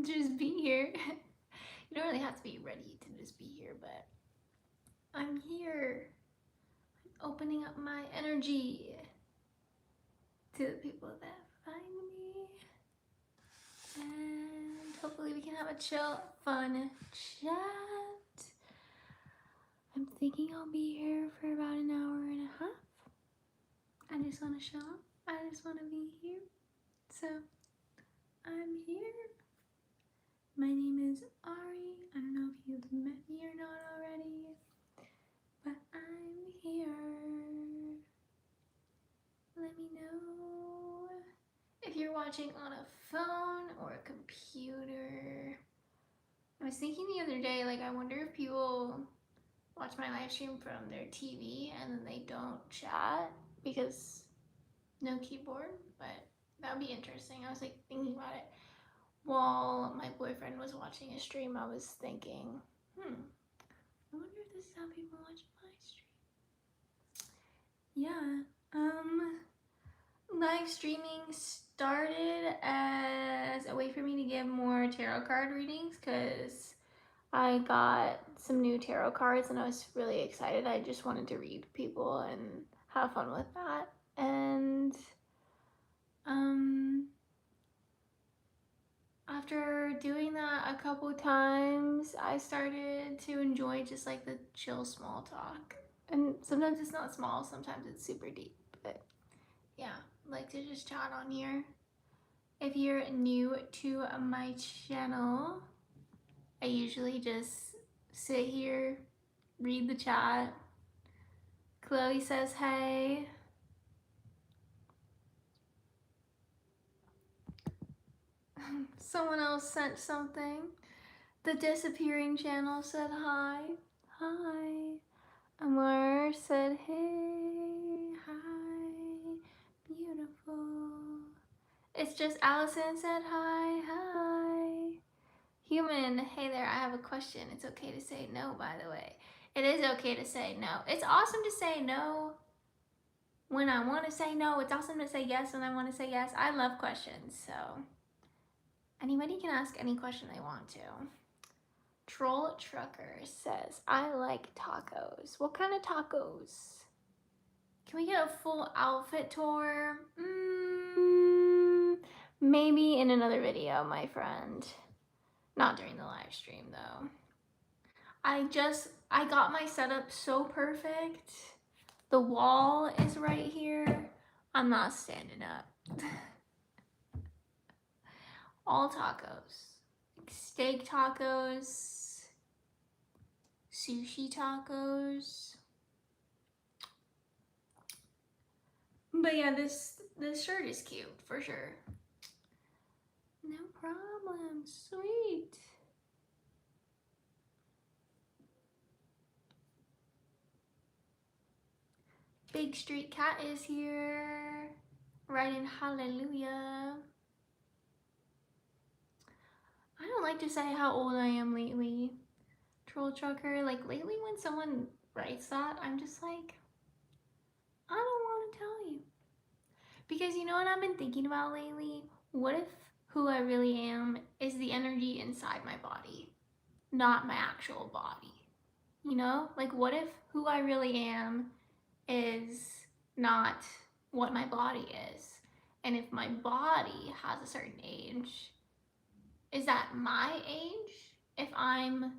just be here. You don't really have to be ready to just be here, but I'm here. I'm opening up my energy to the people that find me. And hopefully we can have a chill, fun chat. I'm thinking I'll be here for about an hour and a half. I just want to show up. I just want to be here. So, I'm here. My name is Ari. I don't know if you've met me or not already, but I'm here. Let me know if you're watching on a phone or a computer. I was thinking the other day, like, I wonder if people watch my live stream from their TV and then they don't chat because no keyboard, but that would be interesting. I was like thinking about it while my boyfriend was watching a stream. I was thinking, I wonder if this is how people watch my stream. Yeah, live streaming started as a way for me to give more tarot card readings because I got some new tarot cards and I was really excited. I just wanted to read people and have fun with that. And after doing that a couple times, I started to enjoy just like the chill small talk. And sometimes it's not small, sometimes it's super deep. But yeah, I like to just chat on here. If you're new to my channel, I usually just sit here, read the chat. Chloe says hey. Someone else sent something. The disappearing channel said hi. Hi. Amar said hey. Hi. Beautiful. It's just Allison said hi. Hi. Human, hey there, I have a question. It's okay to say no, by the way. It is okay to say no. It's awesome to say no when I want to say no. It's awesome to say yes when I want to say yes. I love questions, so anybody can ask any question they want to. Troll Trucker says, I like tacos. What kind of tacos? Can we get a full outfit tour? Maybe in another video, my friend. Not during the live stream though. I got my setup so perfect. The wall is right here. I'm not standing up. All tacos. Steak tacos. Sushi tacos. But yeah, this shirt is cute for sure. No problem. Sweet. Big Street Cat is here. Writing hallelujah. I don't like to say how old I am lately. Troll Trucker. Like lately when someone writes that, I'm just like, I don't want to tell you. Because you know what I've been thinking about lately? What if who I really am is the energy inside my body, not my actual body? You know? Like what if who I really am is not what my body is? And if my body has a certain age, is that my age? If I'm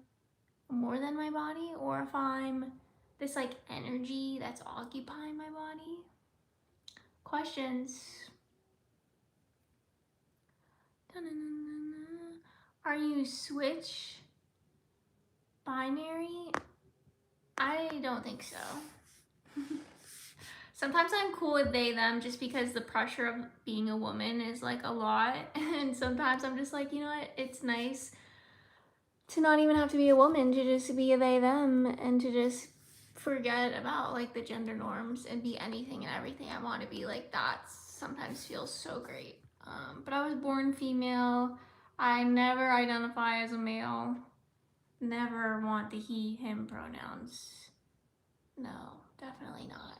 more than my body, or if I'm this like energy that's occupying my body? Questions. Are you switch binary? I don't think so. Sometimes I'm cool with they, them, just because the pressure of being a woman is like a lot. And sometimes I'm just like, you know what? It's nice to not even have to be a woman, to just be a they, them, and to just forget about like the gender norms and be anything and everything I want to be. Like that sometimes feels so great. But I was born female. I never identify as a male. Never want the he, him pronouns. No, definitely not.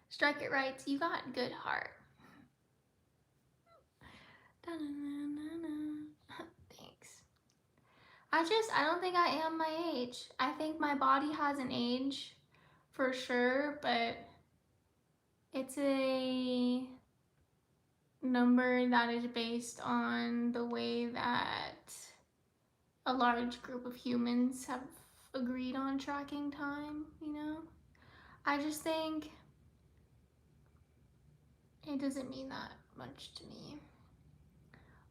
Strike It writes, you got good heart. Thanks. I don't think I am my age. I think my body has an age for sure, but it's a number that is based on the way that a large group of humans have agreed on tracking time, you know? I just think it doesn't mean that much to me.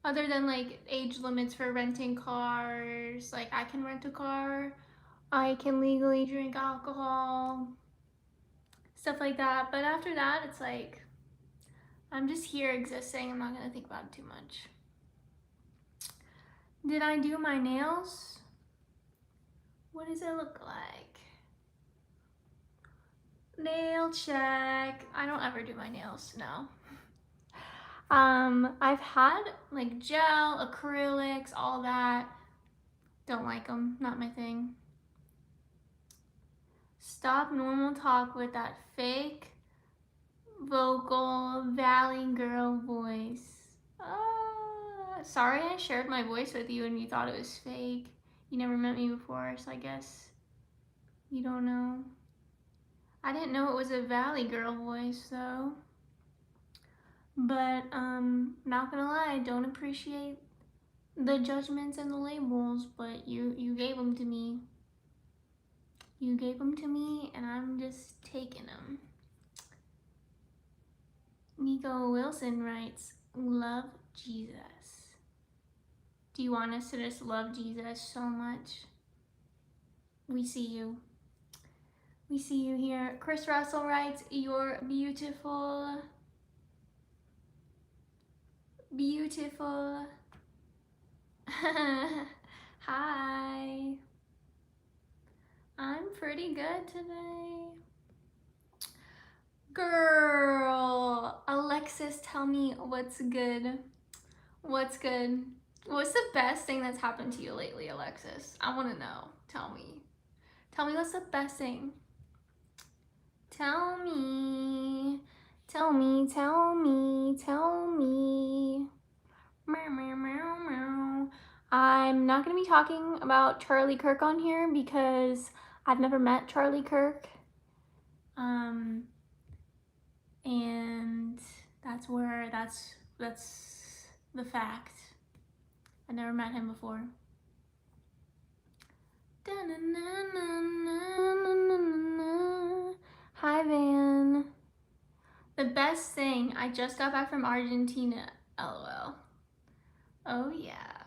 Other than like age limits for renting cars, like I can rent a car, I can legally drink alcohol, stuff like that. But after that, it's like, I'm just here existing. I'm not gonna think about it too much. Did I do my nails? What does it look like? Nail check. I don't ever do my nails, no. I've had like gel, acrylics, all that. Don't like them, not my thing. Stop normal talk with that fake vocal valley girl voice. Sorry I shared my voice with you and you thought it was fake. You never met me before, so I guess you don't know. I didn't know it was a valley girl voice though. But not gonna lie, I don't appreciate the judgments and the labels, but you gave them to me. You gave them to me and I'm just taking them. Nico Wilson writes, love Jesus. Do you want us to just love Jesus so much? We see you. We see you here. Chris Russell writes, you're beautiful. Beautiful. Hi. I'm pretty good today. Girl, Alexis, tell me what's good. What's good? What's the best thing that's happened to you lately, Alexis? I want to know. Tell me. Tell me what's the best thing. Tell me. Tell me, tell me, tell me. Meow, meow, meow, meow. I'm not going to be talking about Charlie Kirk on here because I've never met Charlie Kirk. And that's the fact. I never met him before. Hi, Van. The best thing, I just got back from Argentina. LOL. Oh, yeah.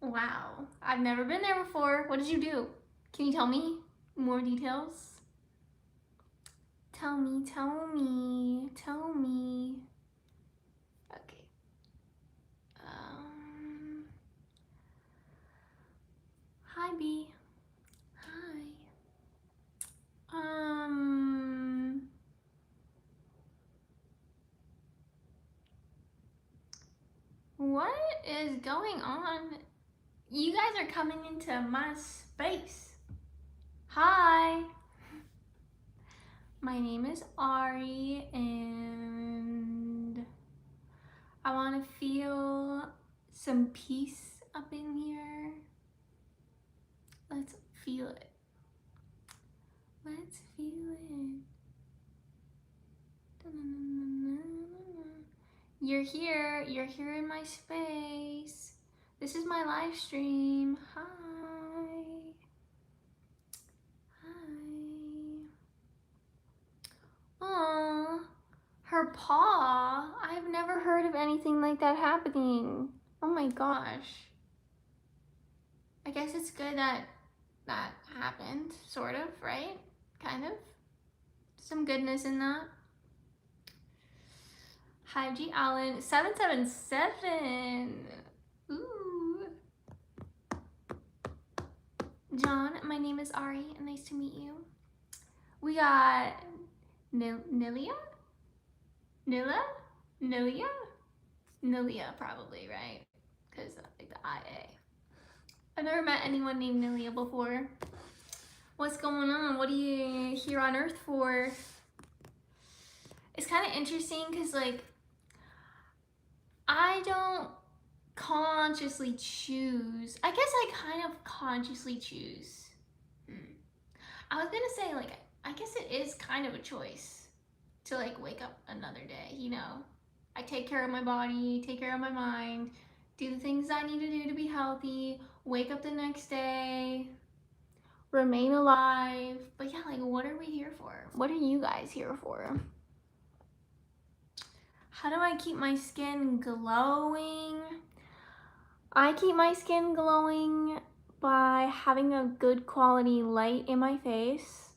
Wow. I've never been there before. What did you do? Can you tell me more details? Tell me, tell me, tell me. Okay. Hi, B. Hi. What is going on? You guys are coming into my space. Hi. My name is Ari and I want to feel some peace up in here. Let's feel it. Let's feel it. You're here in my space. This is my live stream. Hi. Hi. Aww, her paw. I've never heard of anything like that happening. Oh my gosh. I guess it's good that that happened, sort of, right? Kind of. Some goodness in that. Hi, G. Allen. 777. Ooh. John, my name is Ari. Nice to meet you. We got Nilia? Nilla? Nilia? Nilia, probably, right? Because like the IA. I've never met anyone named Nilia before. What's going on? What are you here on Earth for? It's kind of interesting because, like, I don't consciously choose. I guess I kind of consciously choose. I was gonna say, like, I guess it is kind of a choice to, like, wake up another day, you know? I take care of my body, take care of my mind, do the things I need to do to be healthy, wake up the next day, remain alive. But yeah, like, what are we here for? What are you guys here for? How do I keep my skin glowing? I keep my skin glowing by having a good quality light in my face.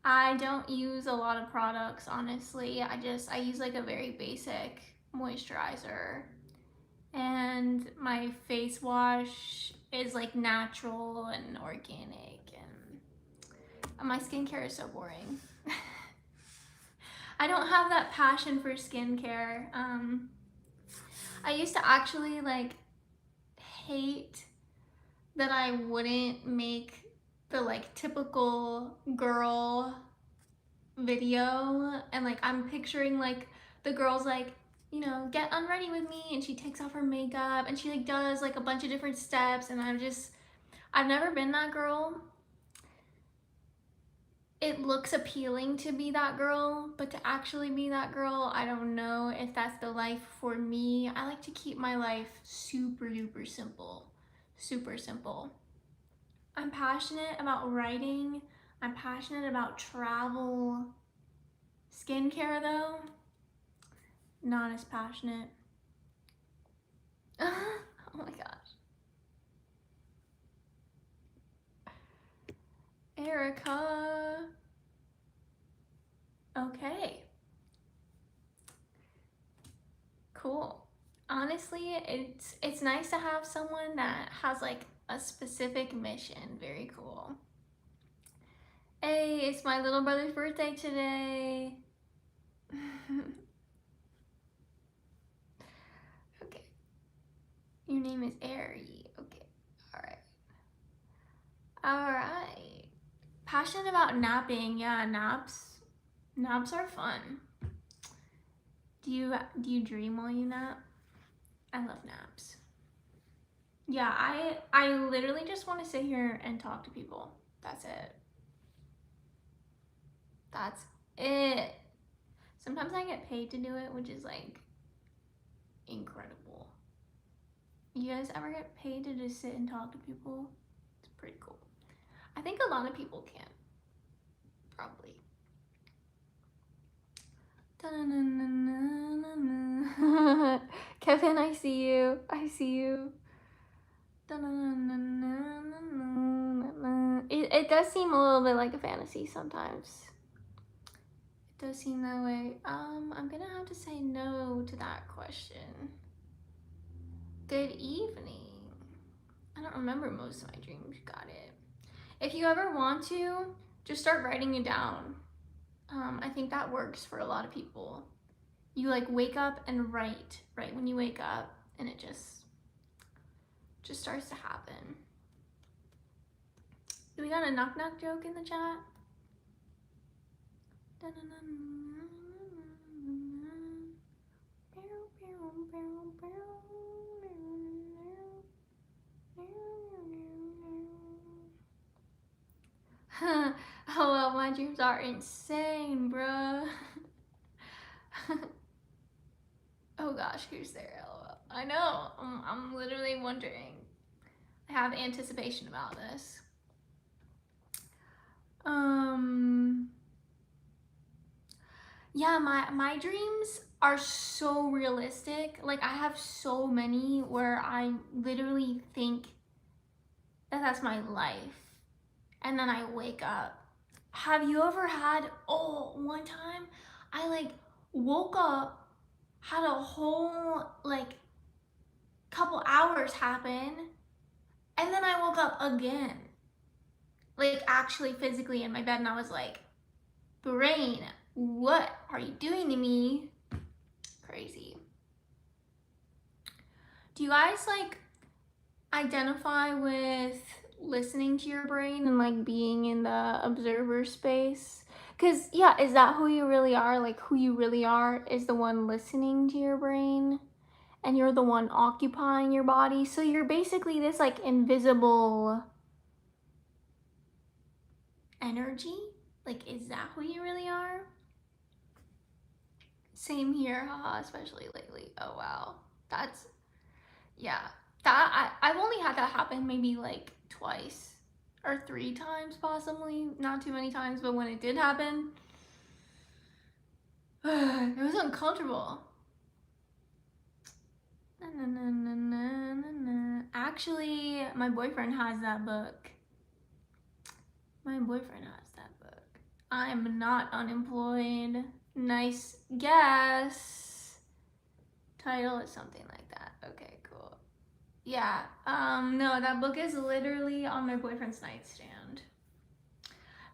I don't use a lot of products, honestly. I use like a very basic moisturizer, and my face wash is like natural and organic, and my skincare is so boring. I don't have that passion for skincare. I used to actually like hate that I wouldn't make the like typical girl video, and like I'm picturing like the girl's like, you know, get unready with me, and she takes off her makeup and she like does like a bunch of different steps, and I've never been that girl. It looks appealing to be that girl, but to actually be that girl, I don't know if that's the life for me. I like to keep my life super duper simple. Super simple. I'm passionate about writing. I'm passionate about travel. Skincare though, not as passionate. Oh my gosh. Erica. Okay. Cool. Honestly, it's nice to have someone that has like a specific mission. Very cool. Hey, it's my little brother's birthday today. Okay. Your name is Ari. Okay. Alright. Alright. Passionate about napping. Yeah, naps. Naps are fun. Do you dream while you nap? I love naps. Yeah, I literally just want to sit here and talk to people. That's it. That's it. Sometimes I get paid to do it, which is like incredible. You guys ever get paid to just sit and talk to people? It's pretty cool. I think a lot of people can. Probably. Kevin, I see you. I see you. It does seem a little bit like a fantasy sometimes. It does seem that way. I'm gonna have to say no to that question. Good evening. I don't remember most of my dreams. Got it. If you ever want to, just start writing it down. I think that works for a lot of people. You like wake up and write right when you wake up, and it just starts to happen. We got a knock knock joke in the chat. Oh well, my dreams are insane, bruh. Oh gosh, who's there? LOL. I know. I'm literally wondering. I have anticipation about this. Yeah, my dreams are so realistic. Like, I have so many where I literally think that that's my life, and then I wake up. Have you ever had, one time I like woke up, had a whole like couple hours happen, and then I woke up again, like actually physically in my bed, and I was like, brain, what are you doing to me? Crazy. Do you guys like identify with listening to your brain and like being in the observer space? Because, yeah, is that who you really are? Like, who you really are is the one listening to your brain, and you're the one occupying your body. So you're basically this, like, invisible energy. Like, is that who you really are? Same here, haha, especially lately. Oh, wow. That's, yeah. I've only had that happen maybe, like, twice or 3 times, possibly. Not too many times, but when it did happen, it was uncomfortable. Actually, my boyfriend has that book. My boyfriend has that book. I'm not unemployed. Nice guess. Title is something like that. Okay, cool. Yeah, no, that book is literally on my boyfriend's nightstand.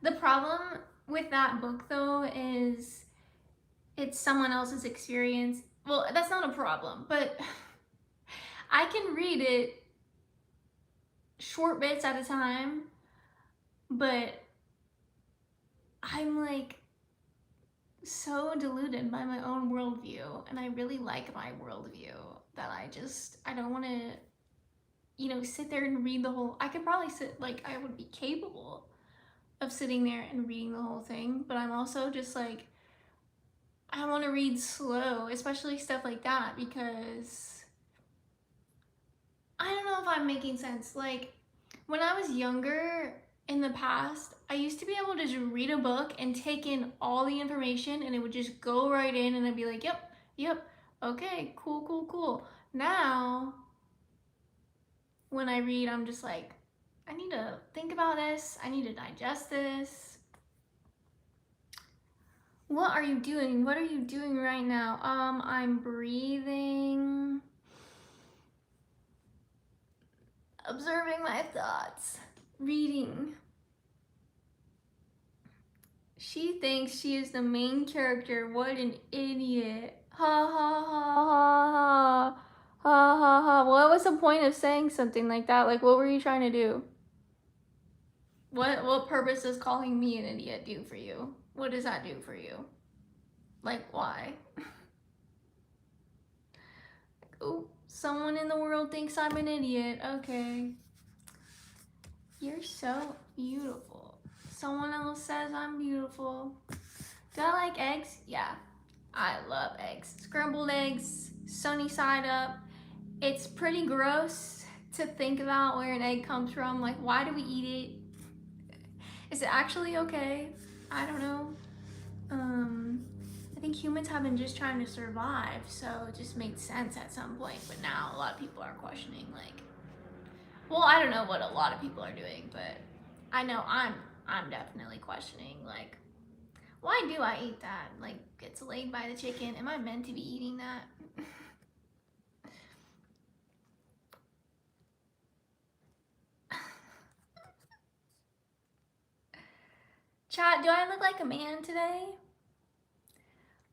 The problem with that book, though, is it's someone else's experience. Well, that's not a problem, but I can read it short bits at a time, but I'm like so deluded by my own worldview, and I really like my worldview that I don't want to, sit there and read the whole. I could probably sit, like, I would be capable of sitting there and reading the whole thing, but I'm also just like, I want to read slow, especially stuff like that, because I don't know if I'm making sense. Like, when I was younger in the past, I used to be able to just read a book and take in all the information, and it would just go right in, and I'd be like, yep, okay, cool. Now, when I read, I'm just like, I need to think about this. I need to digest this. What are you doing? What are you doing right now? I'm breathing, observing my thoughts, reading. She thinks she is the main character. What an idiot. Ha ha ha ha ha. Ha ha ha. What was the point of saying something like that? Like, what were you trying to do? What purpose does calling me an idiot do for you? What does that do for you? Like, why? Oh, someone in the world thinks I'm an idiot. Okay. You're so beautiful. Someone else says I'm beautiful. Do I like eggs? Yeah, I love eggs. Scrambled eggs, sunny side up. It's pretty gross to think about where an egg comes from. Like, why do we eat it? Is it actually okay? I don't know. I think humans have been just trying to survive, so it just made sense at some point. But now a lot of people are questioning, like, well, I don't know what a lot of people are doing, but I know I'm definitely questioning, like, why do I eat that? Like, it's laid by the chicken. Am I meant to be eating that? Chat, do I look like a man today?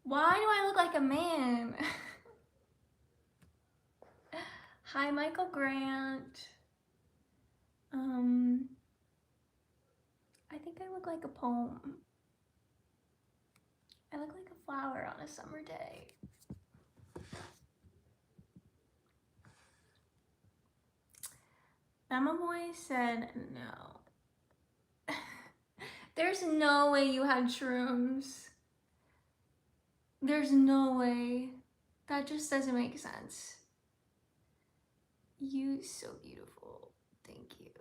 Why do I look like a man? Hi, Michael Grant. I think I look like a poem. I look like a flower on a summer day. Emma Boy said no. There's no way you had shrooms. There's no way. That just doesn't make sense. You so beautiful. Thank you.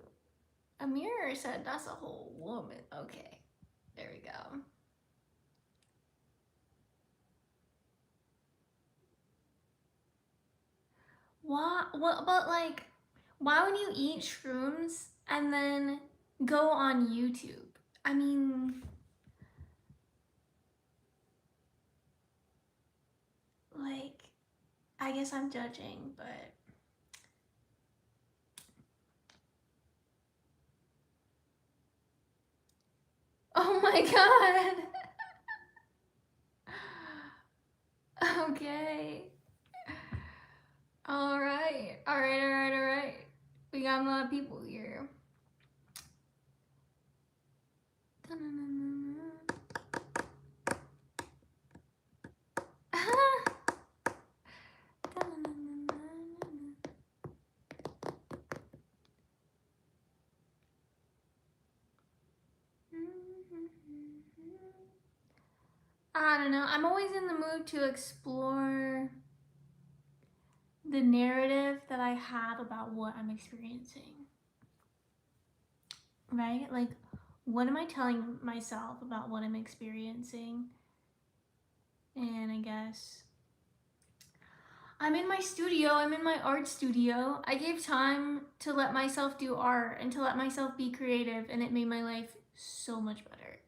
Amir said that's a whole woman. Okay, there we go. Why? What? But like, why would you eat shrooms and then go on YouTube? I mean, like, I guess I'm judging, but oh my god. Okay. All right. We got a lot of people here. I don't know. I'm always in the mood to explore the narrative that I have about what I'm experiencing. Right? Like, what am I telling myself about what I'm experiencing? And I guess I'm in my studio, I'm in my art studio. I gave time to let myself do art and to let myself be creative, and it made my life so much better.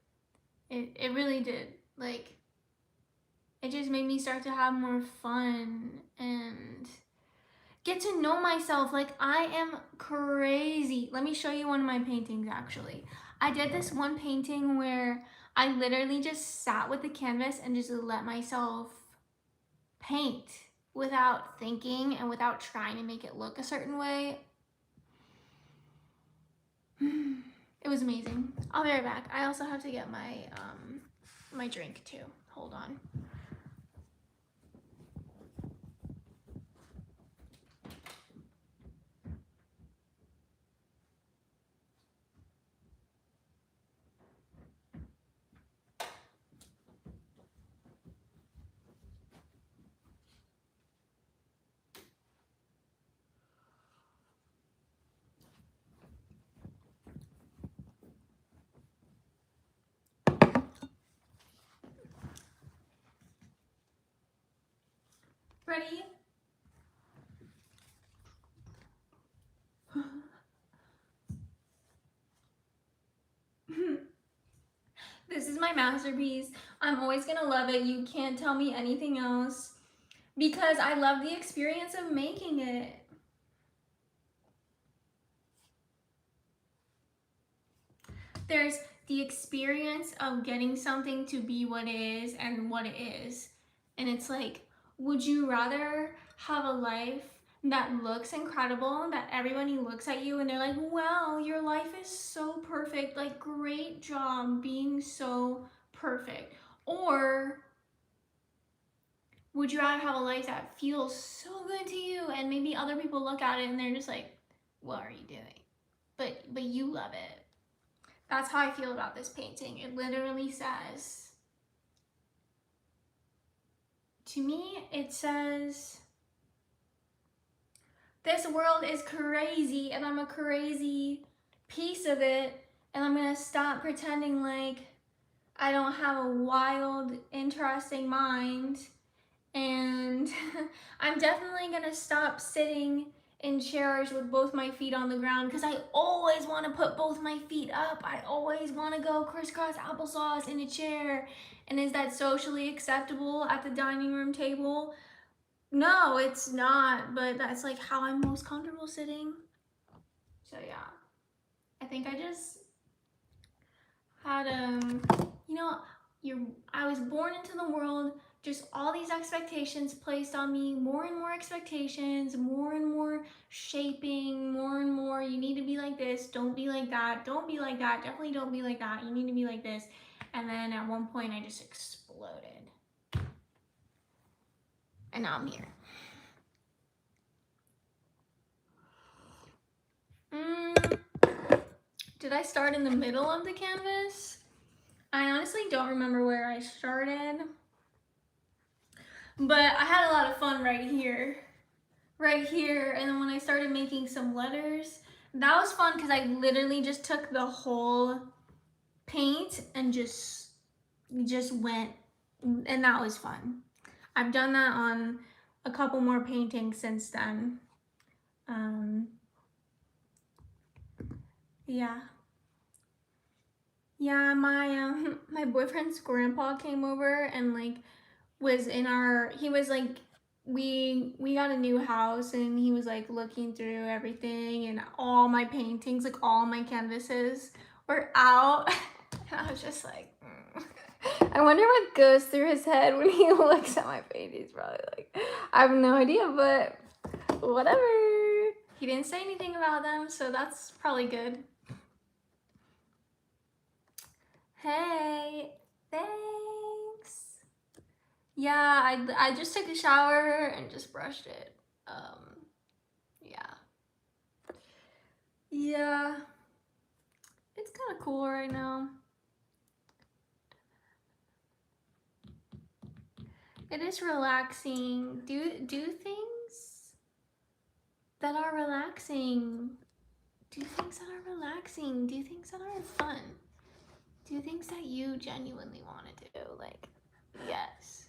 It really did. Like, it just made me start to have more fun and get to know myself. Like, I am crazy. Let me show you one of my paintings, actually. I did this one painting where I literally just sat with the canvas and just let myself paint without thinking and without trying to make it look a certain way. It was amazing. I'll be right back. I also have to get my drink too. Hold on. Ready? This is my masterpiece. I'm always gonna love it. You can't tell me anything else because I love the experience of making it. There's the experience of getting something to be what it is and what it is. And it's like, would you rather have a life that looks incredible, that everybody looks at you and they're like, wow, your life is so perfect, like, great job being so perfect? Or would you rather have a life that feels so good to you and maybe other people look at it and they're just like, what are you doing? But you love it. That's how I feel about this painting. It literally says, to me, it says, this world is crazy and I'm a crazy piece of it, and I'm gonna stop pretending like I don't have a wild, interesting mind, and I'm definitely gonna stop sitting in chairs with both my feet on the ground because I always want to put both my feet up. I always want to go crisscross applesauce in a chair. And is that socially acceptable at the dining room table? No, it's not, but that's like how I'm most comfortable sitting. So yeah, I think I just had I was born into the world, just all these expectations placed on me, more and more expectations, more and more shaping, more and more, you need to be like this, don't be like that, don't be like that, definitely don't be like that, you need to be like this. And then at one point I just exploded. And now I'm here. Did I start in the middle of the canvas? I honestly don't remember where I started, but I had a lot of fun right here, and then when I started making some letters, that was fun because I literally just took the whole paint and just went, and that was fun. I've done that on a couple more paintings since then. Yeah, my boyfriend's grandpa came over and like was in our, he was like, we got a new house and he was like looking through everything and all my paintings, like all my canvases were out. And I was just like, I wonder what goes through his head when he looks at my paintings. Probably like, I have no idea, but whatever. He didn't say anything about them, so that's probably good. Hey, thanks. Yeah, I just took a shower and just brushed it. Yeah. It's kind of cool right now. It is relaxing. Do things that are relaxing. Do things that are relaxing. Do things that are fun. Do things that you genuinely want to do. Like, yes.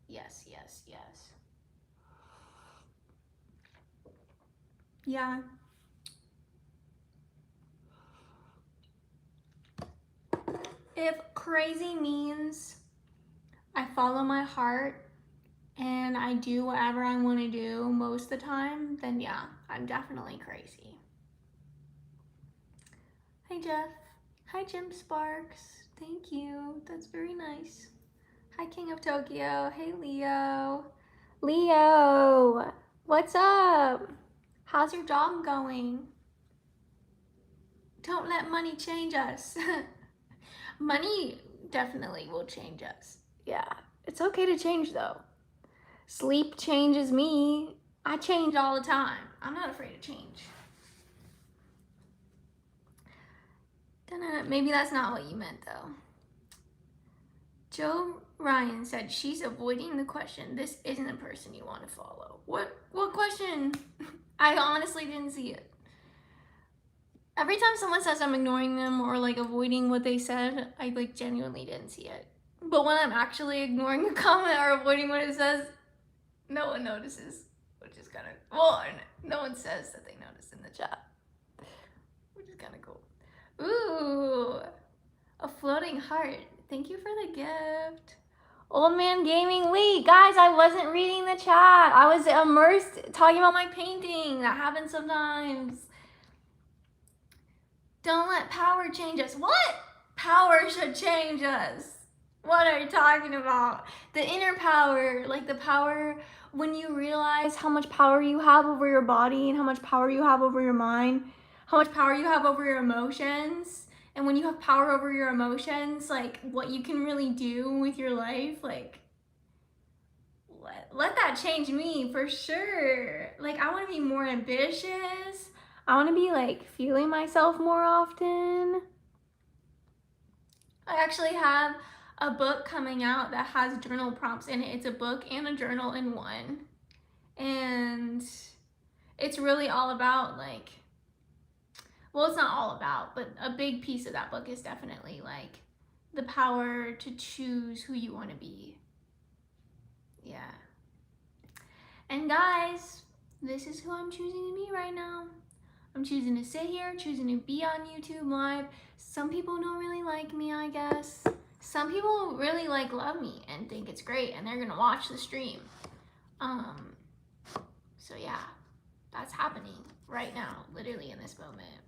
Yes, yes, yes. Yeah. If crazy means I follow my heart and I do whatever I want to do most of the time, then yeah, I'm definitely crazy. Hi, Jeff. Hi, Jim Sparks. Thank you. That's very nice. Hi, King of Tokyo. Hey, Leo. Leo, what's up? How's your job going? Don't let money change us. Money definitely will change us. Yeah, it's okay to change though. Sleep changes me. I change all the time. I'm not afraid of change. Maybe that's not what you meant though. Joe Ryan said she's avoiding the question. This isn't a person you want to follow. What question? I honestly didn't see it. Every time someone says I'm ignoring them or like avoiding what they said, I like genuinely didn't see it. But when I'm actually ignoring the comment or avoiding what it says, no one notices, which is kind of, well, no one says that they notice in the chat, which is kind of cool. Ooh, a floating heart. Thank you for the gift. Old Man Gaming. Wait, guys, I wasn't reading the chat. I was immersed talking about my painting. That happens sometimes. Don't let power change us. What? Power should change us. What are you talking about? The inner power, like the power when you realize how much power you have over your body and how much power you have over your mind, how much power you have over your emotions. And when you have power over your emotions, like what you can really do with your life, like let that change me for sure. Like I want to be more ambitious. I want to be like feeling myself more often. I actually have a book coming out that has journal prompts in it. It's a book and a journal in one. And it's really all about like, well, it's not all about, but a big piece of that book is definitely like the power to choose who you want to be. Yeah. And guys, this is who I'm choosing to be right now. I'm choosing to sit here, choosing to be on YouTube Live. Some people don't really like me, I guess. Some people really like love me and think it's great and they're gonna watch the stream. So yeah, that's happening right now, literally in this moment.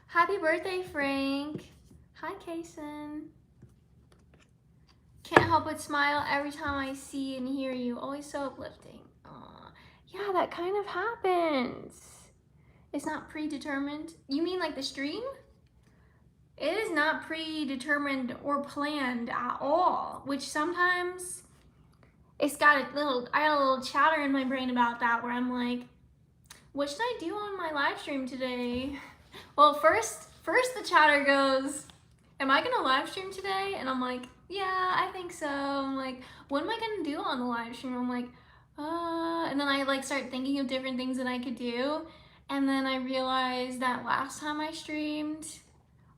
Happy birthday, Frank. Hi, Kason. Can't help but smile every time I see and hear you. Always so uplifting. Aww. Yeah, that kind of happens. It's not predetermined. You mean like the stream? It is not predetermined or planned at all, which sometimes it's got I got a little chatter in my brain about that where I'm like, what should I do on my live stream today? Well, first the chatter goes, am I gonna live stream today? And I'm like, yeah, I think so. I'm like, what am I gonna do on the live stream? I'm like, and then I like start thinking of different things that I could do. And then I realized that last time I streamed,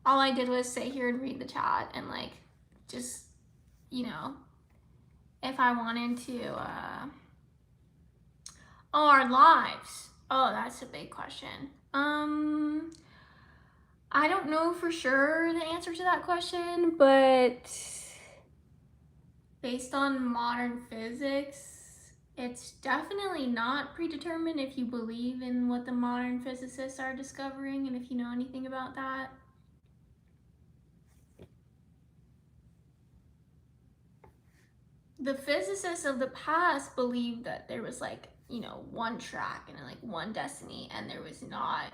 all I did was sit here and read the chat and like, just, you know, if I wanted to, oh, our lives. Oh, that's a big question. I don't know for sure the answer to that question, but based on modern physics, it's definitely not predetermined if you believe in what the modern physicists are discovering and if you know anything about that. The physicists of the past believed that there was like, you know, one track and like one destiny, and there was not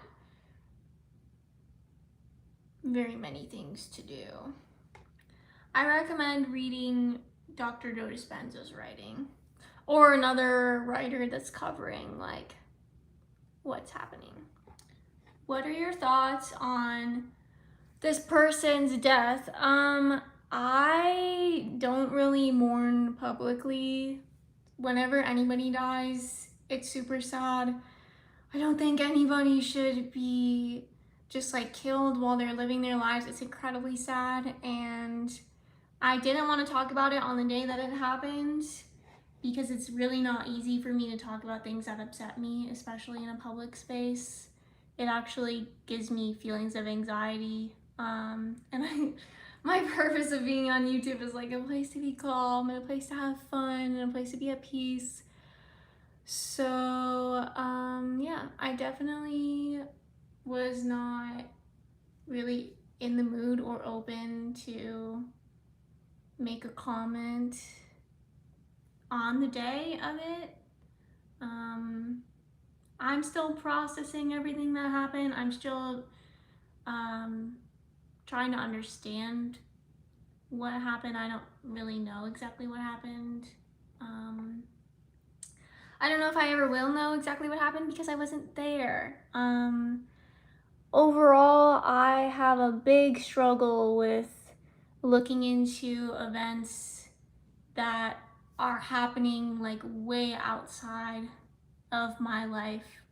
very many things to do. I recommend reading Dr. Joe Dispenza's writing or another writer that's covering like what's happening. What are your thoughts on this person's death? I don't really mourn publicly. Whenever anybody dies, it's super sad. I don't think anybody should be just like killed while they're living their lives. It's incredibly sad, and I didn't want to talk about it on the day that it happened because it's really not easy for me to talk about things that upset me, especially in a public space. It actually gives me feelings of anxiety. My purpose of being on YouTube is like a place to be calm and a place to have fun and a place to be at peace. So, yeah, I definitely was not really in the mood or open to make a comment on the day of it. I'm still processing everything that happened. I'm still trying to understand what happened. I don't really know exactly what happened. I don't know if I ever will know exactly what happened because I wasn't there. Overall, I have a big struggle with looking into events that are happening like way outside of my life.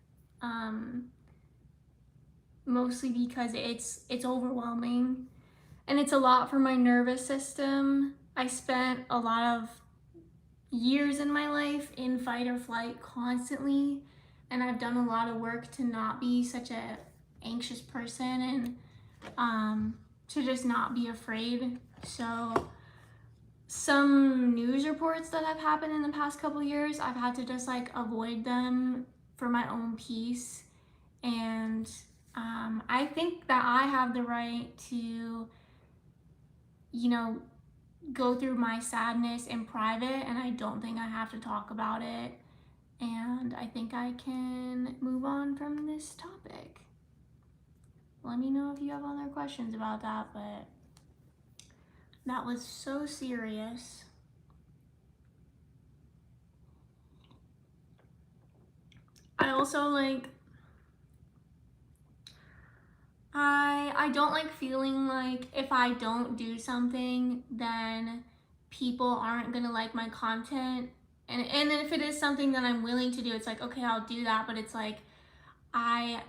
Mostly because it's overwhelming and it's a lot for my nervous system. I spent a lot of years in my life in fight or flight constantly, and I've done a lot of work to not be such a anxious person and to just not be afraid. So some news reports that have happened in the past couple years, I've had to just like avoid them for my own peace. And I think that I have the right to, go through my sadness in private, and I don't think I have to talk about it. And I think I can move on from this topic. Let me know if you have other questions about that, but that was so serious. I also I don't like feeling like if I don't do something, then people aren't gonna like my content. And if it is something that I'm willing to do, it's like, okay, I'll do that. But it's like I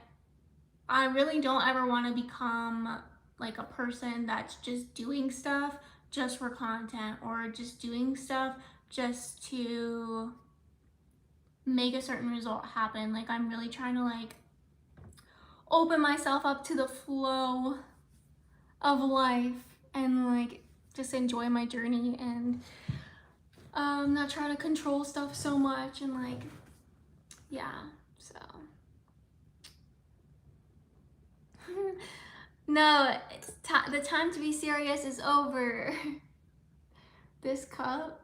really don't ever want to become like a person that's just doing stuff just for content, or just doing stuff just to make a certain result happen. Like I'm really trying to like open myself up to the flow of life and like just enjoy my journey and not try to control stuff so much, and like, yeah, so no, it's the time to be serious is over. This cup,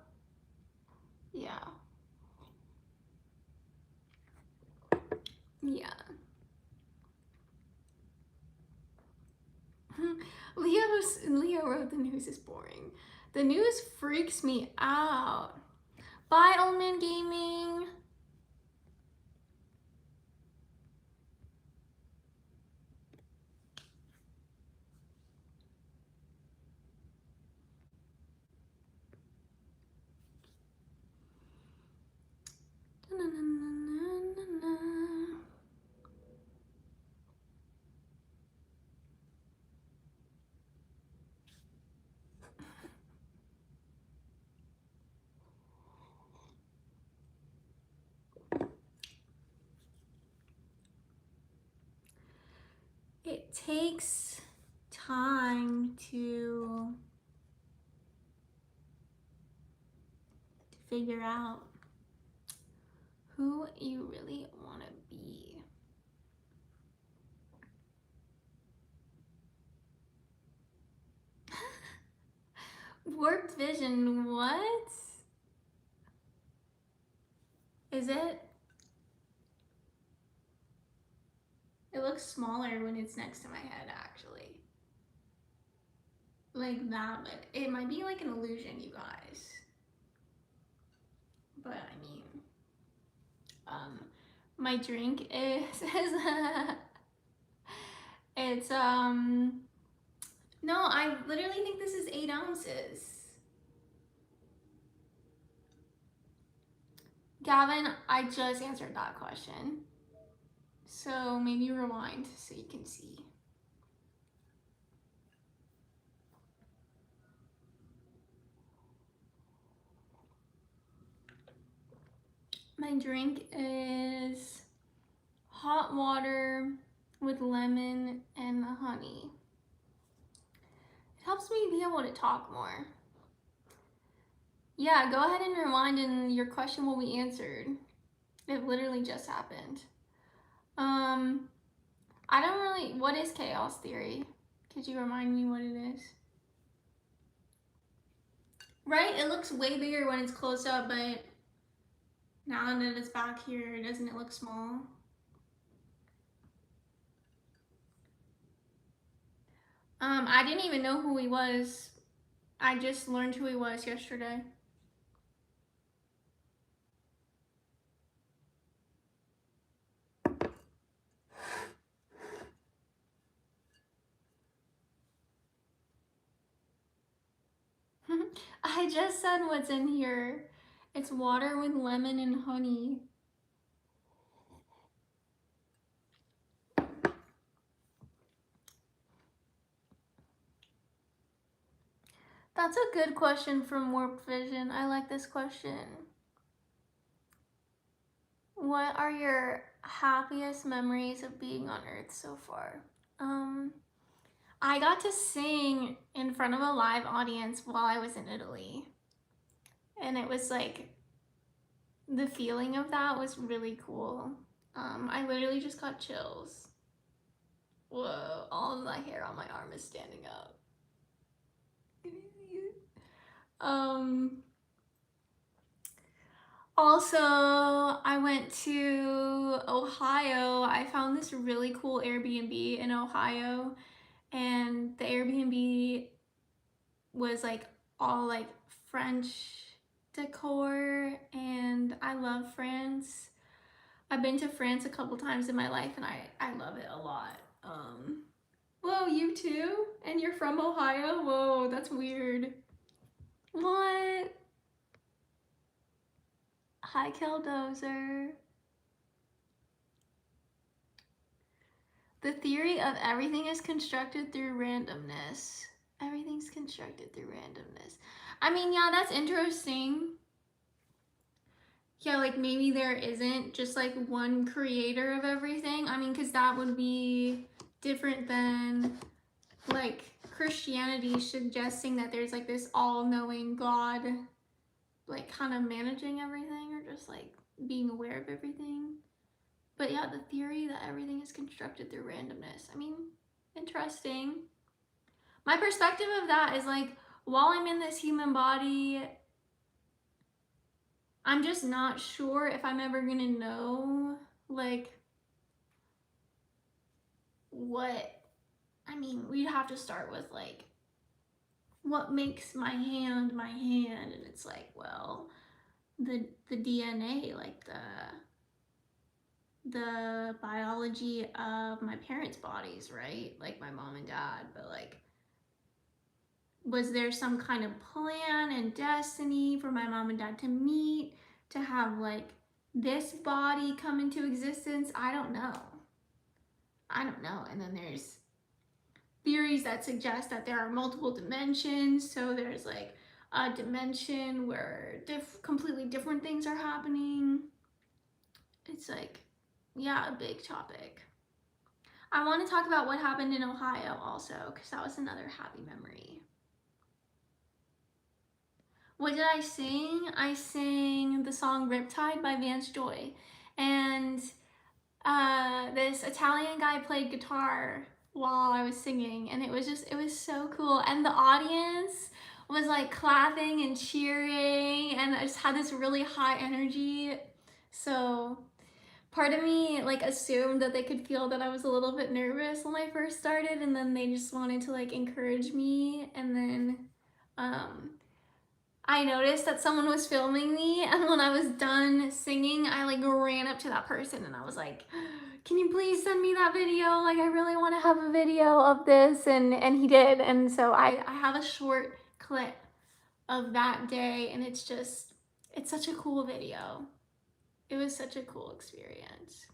yeah, yeah. Leo wrote the news is boring. The news freaks me out. Bye, Old Man Gaming. It takes time to figure out who you really want to be. Warped vision, what? Is it? It looks smaller when it's next to my head, actually. Like that, but it might be like an illusion, you guys. But I mean, my drink is it's No, I literally think this is 8 ounces. Gavin, I just answered that question. So maybe rewind so you can see. My drink is hot water with lemon and honey. It helps me be able to talk more. Yeah, go ahead and rewind and your question will be answered. It literally just happened. I don't really, what is chaos theory? Could you remind me what it is? Right? It looks way bigger when it's close up, but now that it's back here, doesn't it look small? I didn't even know who he was. I just learned who he was yesterday. I just said what's in here. It's water with lemon and honey. That's a good question from Warped Vision. I like this question. What are your happiest memories of being on Earth so far? I got to sing in front of a live audience while I was in Italy. And it was like, the feeling of that was really cool. I literally just got chills. Whoa, all of my hair on my arm is standing up. Also, I went to Ohio. I found this really cool Airbnb in Ohio, and the Airbnb was like all like French decor, and I love France. I've been to France a couple times in my life, and I love it a lot. Whoa, you too? And you're from Ohio? Whoa, that's weird. What? Hi, Keldozer. The theory of everything is constructed through randomness. Everything's constructed through randomness. I mean, yeah, that's interesting. Yeah, like maybe there isn't just like one creator of everything. I mean, because that would be different than like Christianity suggesting that there's like this all-knowing God like kind of managing everything or just like being aware of everything. But yeah, the theory that everything is constructed through randomness. I mean, interesting. My perspective of that is like, while I'm in this human body, I'm just not sure if I'm ever gonna know, like, what, I mean, we'd have to start with, like, what makes my hand, and it's like, well, the DNA, like, the biology of my parents' bodies, right? Like, my mom and dad, but, like, was there some kind of plan and destiny for my mom and dad to meet, to have like this body come into existence? I don't know. And then there's theories that suggest that there are multiple dimensions. So there's like a dimension where completely different things are happening. It's like, yeah, a big topic. I want to talk about what happened in Ohio also, because that was another happy memory. What did I sing? I sang the song Riptide by Vance Joy. And this Italian guy played guitar while I was singing. And it was so cool. And the audience was like clapping and cheering. And I just had this really high energy. So part of me like assumed that they could feel that I was a little bit nervous when I first started. And then they just wanted to like encourage me. And then, I noticed that someone was filming me, and when I was done singing, I like ran up to that person and I was like, can you please send me that video? Like, I really want to have a video of this. And he did. And so I have a short clip of that day, and it's such a cool video. It was such a cool experience.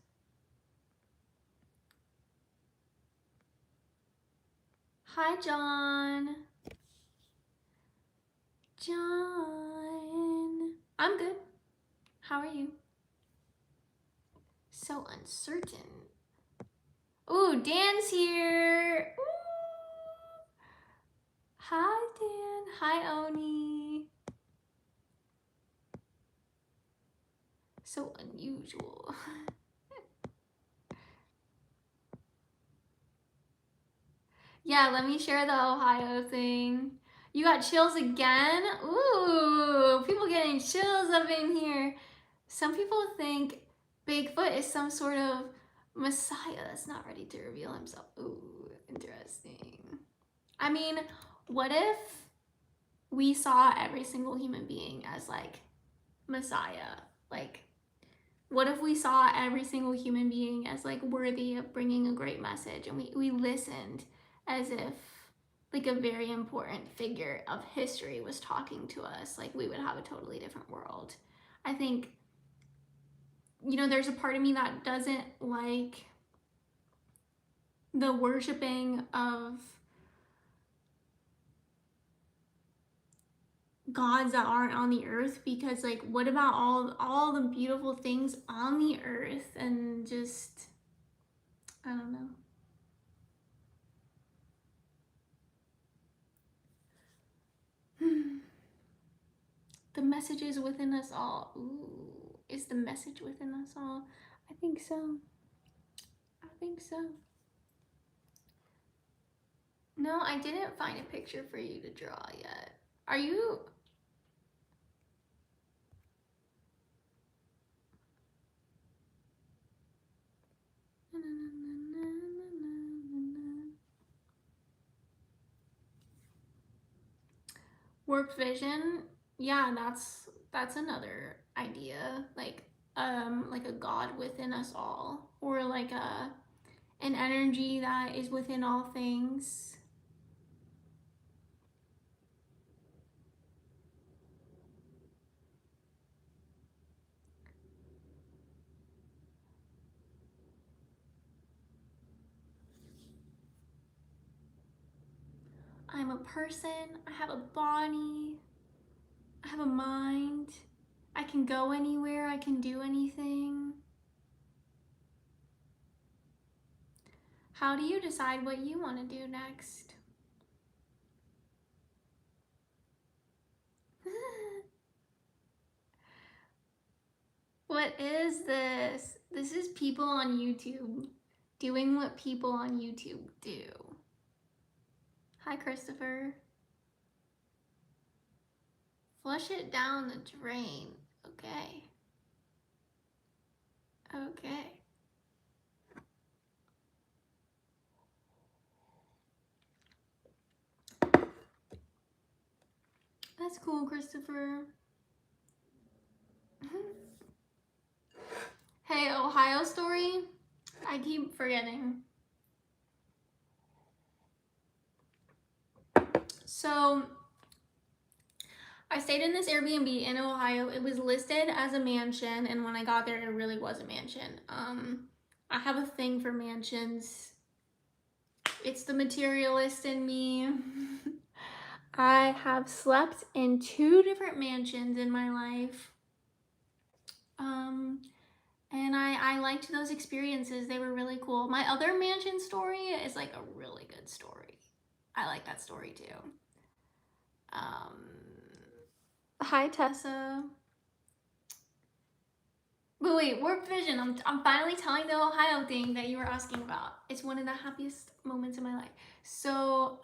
Hi, John. John. I'm good. How are you? So uncertain. Ooh, Dan's here. Ooh. Hi, Dan. Hi, Oni. So unusual. Yeah, let me share the Ohio thing. You got chills again? Ooh, people getting chills up in here. Some people think Bigfoot is some sort of messiah that's not ready to reveal himself. Ooh, interesting. I mean, what if we saw every single human being as like messiah? Like, what if we saw every single human being as like worthy of bringing a great message, and we listened as if like a very important figure of history was talking to us? Like, we would have a totally different world. I think, you know, there's a part of me that doesn't like the worshiping of gods that aren't on the earth, because like, what about all the beautiful things on the earth? And just, I don't know. The message is within us all. Ooh, is the message within us all? I think so. I think so. No, I didn't find a picture for you to draw yet. Are you? Warped vision? Yeah, that's another idea. Like a god within us all, or like an energy that is within all things. I'm a person. I have a body. I have a mind. I can go anywhere. I can do anything. How do you decide what you want to do next? What is this? This is people on YouTube doing what people on YouTube do. Hi, Christopher. Flush it down the drain. Okay. Okay. That's cool, Christopher. Hey, Ohio story? I keep forgetting. So, I stayed in this Airbnb in Ohio. It was listed as a mansion, and when I got there, it really was a mansion. I have a thing for mansions. It's the materialist in me. I have slept in 2 different mansions in my life. And I liked those experiences. They were really cool. My other mansion story is like a really good story. I like that story too. Hi, Tessa. But wait, Warped Vision. I'm finally telling the Ohio thing that you were asking about. It's one of the happiest moments in my life. So,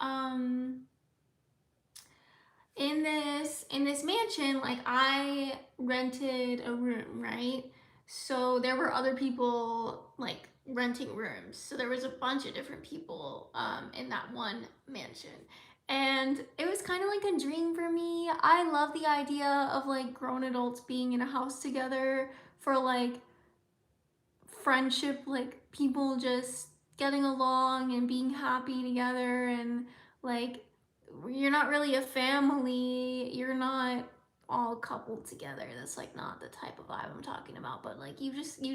in this mansion, like, I rented a room, right? So there were other people like renting rooms. So there was a bunch of different people in that one mansion. And it was kind of like a dream for me. me, I love the idea of like grown adults being in a house together for like friendship, like people just getting along and being happy together, and like you're not really a family, you're not all coupled together. That's like not the type of vibe I'm talking about, but like you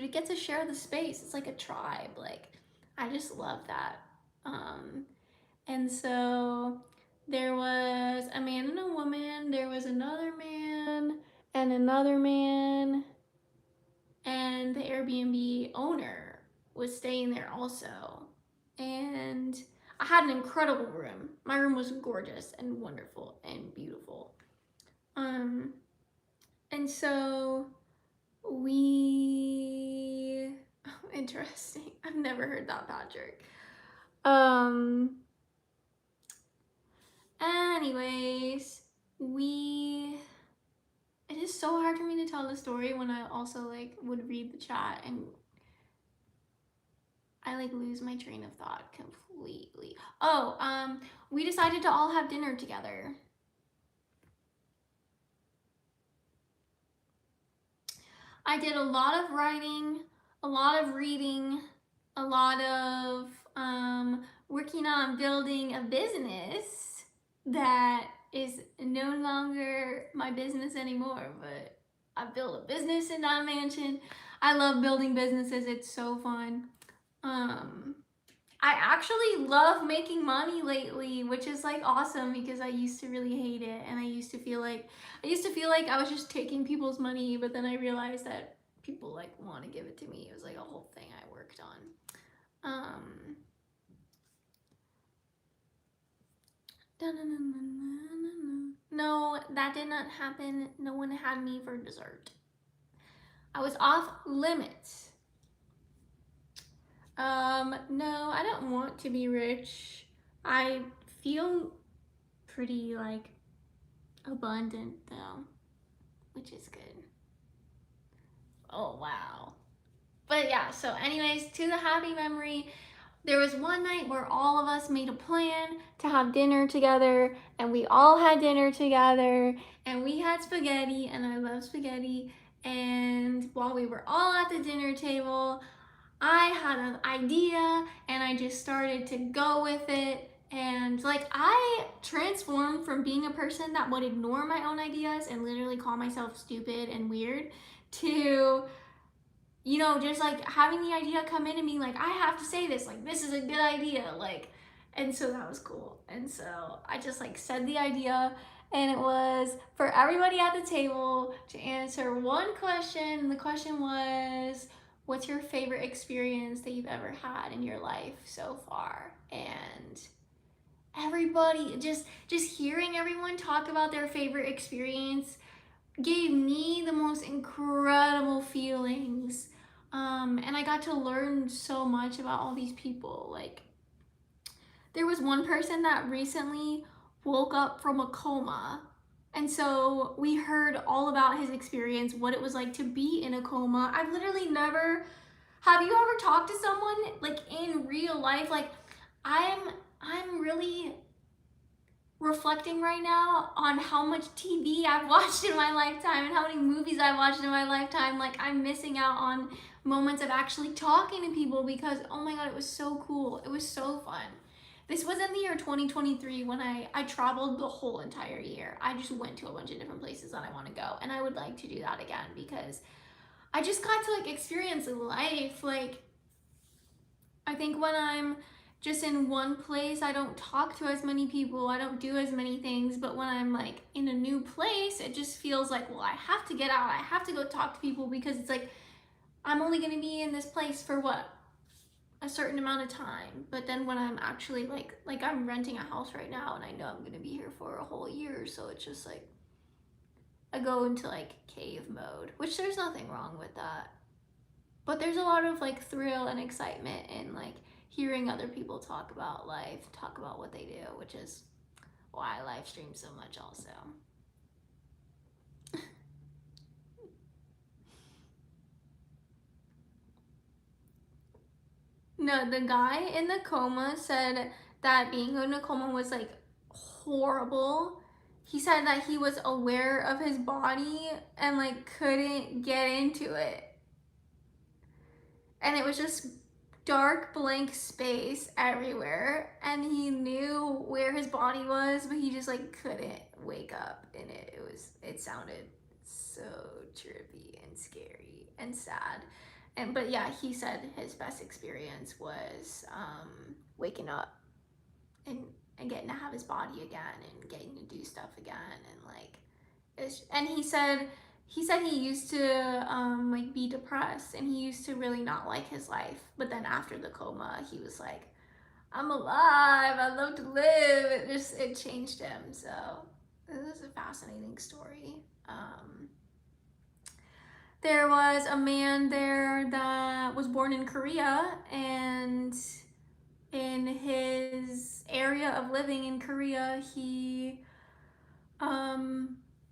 get to share the space. It's like a tribe. Like I just love that. And so there was a man and a woman, there was another man and another man, and the Airbnb owner was staying there also. And I had an incredible room. My room was gorgeous and wonderful and beautiful. Um, and so we interesting. I've never heard that, Patrick. Anyways, it is so hard for me to tell the story when I also like would read the chat and I like lose my train of thought completely. Oh, we decided to all have dinner together. I did a lot of writing, a lot of reading, a lot of working on building a business that is no longer my business anymore, but I built a business in that mansion. I love building businesses, it's so fun. I actually love making money lately, which is like awesome because I used to really hate it, and I used to feel like I was just taking people's money, but then I realized that people like want to give it to me. It was like a whole thing I worked on. No, that did not happen. No one had me for dessert. I was off limits. No, I don't want to be rich. I feel pretty like abundant though, which is good. Oh wow. But yeah, so anyways, to the happy memory, there was one night where all of us made a plan to have dinner together, and we all had dinner together, and we had spaghetti, and I love spaghetti. And while we were all at the dinner table, I had an idea and I just started to go with it. And like I transformed from being a person that would ignore my own ideas and literally call myself stupid and weird to, you know, just like having the idea come in and being like, I have to say this, like this is a good idea. Like, and so that was cool. And so I just like said the idea, and it was for everybody at the table to answer one question. And the question was, what's your favorite experience that you've ever had in your life so far? And everybody just hearing everyone talk about their favorite experience gave me the most incredible feelings. And I got to learn so much about all these people. Like, there was one person that recently woke up from a coma. And so we heard all about his experience, what it was like to be in a coma. I've literally never, have you ever talked to someone like in real life? Like, I'm really reflecting right now on how much TV I've watched in my lifetime and how many movies I've watched in my lifetime. Like, I'm missing out on moments of actually talking to people because, oh my God, it was so cool. It was so fun. This was in the year 2023 when I traveled the whole entire year. I just went to a bunch of different places that I want to go. And I would like to do that again because I just got to like experience life. Like, I think when I'm just in one place, I don't talk to as many people, I don't do as many things, but when I'm like in a new place, it just feels like, well, I have to get out, I have to go talk to people because it's like, I'm only gonna be in this place for what? A certain amount of time. But then when I'm actually like I'm renting a house right now and I know I'm gonna be here for a whole year, so it's just like, I go into like cave mode, which there's nothing wrong with that. But there's a lot of like thrill and excitement in like hearing other people talk about life, talk about what they do, which is why I live stream so much also. No, the guy in the coma said that being in a coma was like horrible he said that he was aware of his body and like couldn't get into it. And it was just dark blank space everywhere, and he knew where his body was, but he just like couldn't wake up in it. It sounded so trippy and scary and sad. And but yeah, he said his best experience was waking up and getting to have his body again and getting to do stuff again, and like and he used to like be depressed, and he used to really not like his life, but then after the coma he was like, I'm alive, I love to live. It changed him. So this is a fascinating story. There was a man there that was born in Korea, and in his area of living in Korea, he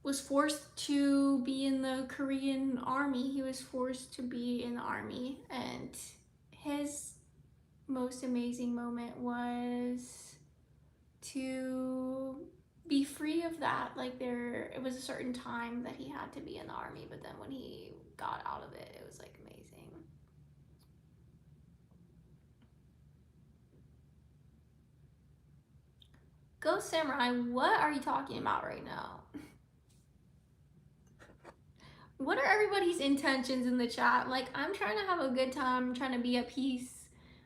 was forced to be in the Korean army. He was forced to be in the army, and his most amazing moment was to be free of that. Like it was a certain time that he had to be in the army, but then when he got out of it, it was like amazing. Ghost Samurai, what are you talking about right now? What are everybody's intentions in the chat? Like, I'm trying to have a good time. I'm trying to be at peace.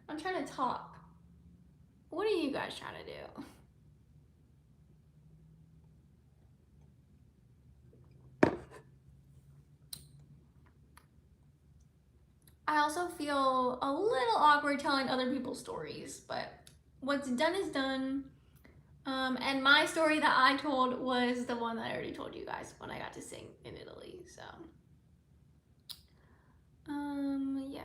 I'm trying to talk. What are you guys trying to do? I also feel a little awkward telling other people's stories, but what's done is done. And my story that I told was the one that I already told you guys when I got to sing in Italy. So, yeah.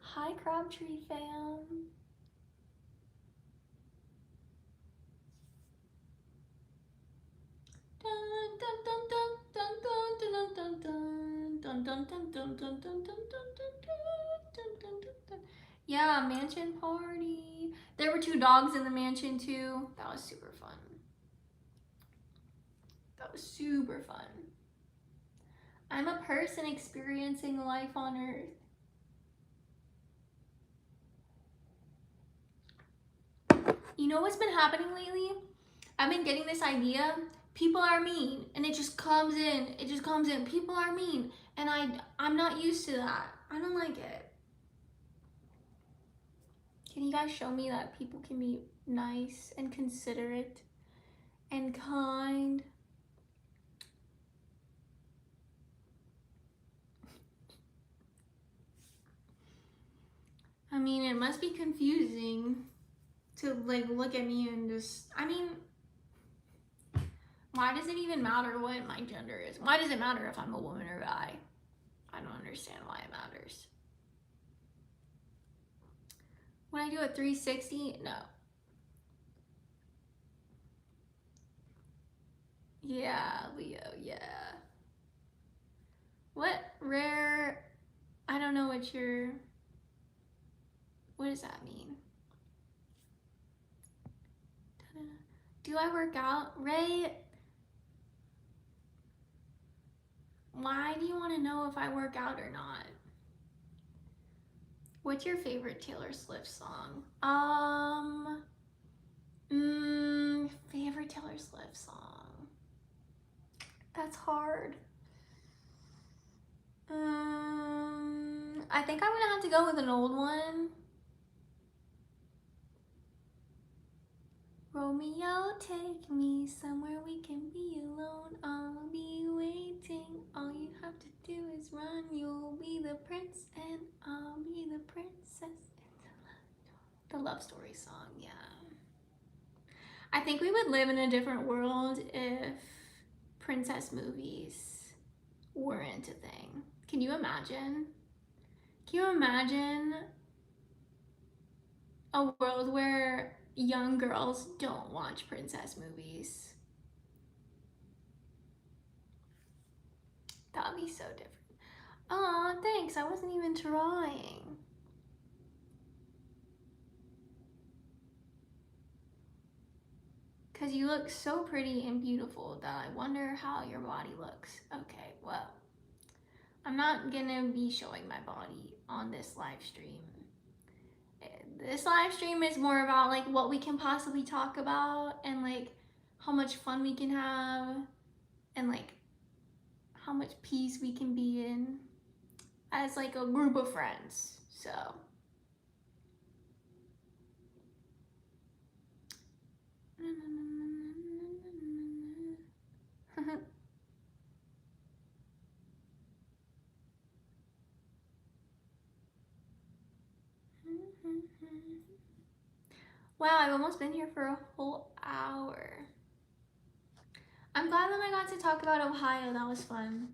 Hi, Crabtree fam. Yeah, mansion party. There were 2 dogs in the mansion too. That was super fun. That was super fun. I'm a person experiencing life on Earth. You know what's been happening lately? I've been getting this idea. People are mean, and it just comes in. It just comes in. People are mean, and I'm not used to that. I don't like it. Can you guys show me that people can be nice and considerate and kind? I mean, it must be confusing to like look at me and just, I mean, why does it even matter what my gender is? Why does it matter if I'm a woman or a guy? I don't understand why it matters. When I do a 360, no. Yeah, Leo, yeah. What rare, I don't know what does that mean? Do I work out? Ray, why do you want to know if I work out or not? What's your favorite Taylor Swift song? Favorite Taylor Swift song? That's hard. I think I'm gonna have to go with an old one. Romeo, take me somewhere we can be alone. I'll be waiting. All you have to do is run. You'll be the prince and I'll be the princess. The love story song, yeah. I think we would live in a different world if princess movies weren't a thing. Can you imagine? Can you imagine a world where young girls don't watch princess movies? That would be so different. Aw, thanks. I wasn't even trying. because you look so pretty and beautiful that I wonder how your body looks. Okay, well, I'm not gonna be showing my body on this live stream. This live stream is more about like what we can possibly talk about and like how much fun we can have and like how much peace we can be in as like a group of friends. So wow, I've almost been here for a whole hour. I'm glad that I got to talk about Ohio. That was fun.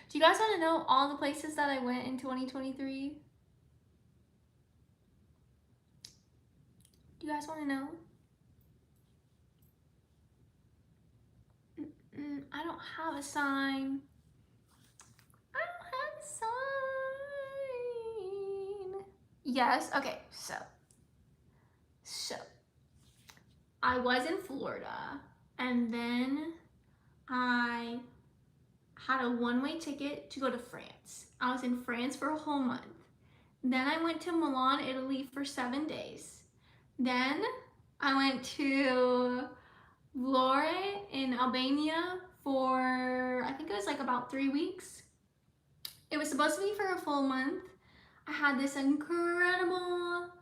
Do you guys want to know all the places that I went in 2023? Do you guys want to know? I don't have a sign. I don't have a sign. Yes, okay, so I was in Florida and then I had a one-way ticket to go to France. I was in France for a whole month. Then I went to Milan, Italy for 7 days. Then I went to Vlore in Albania for, I think it was like about 3 weeks. It was supposed to be for a full month. I had this incredible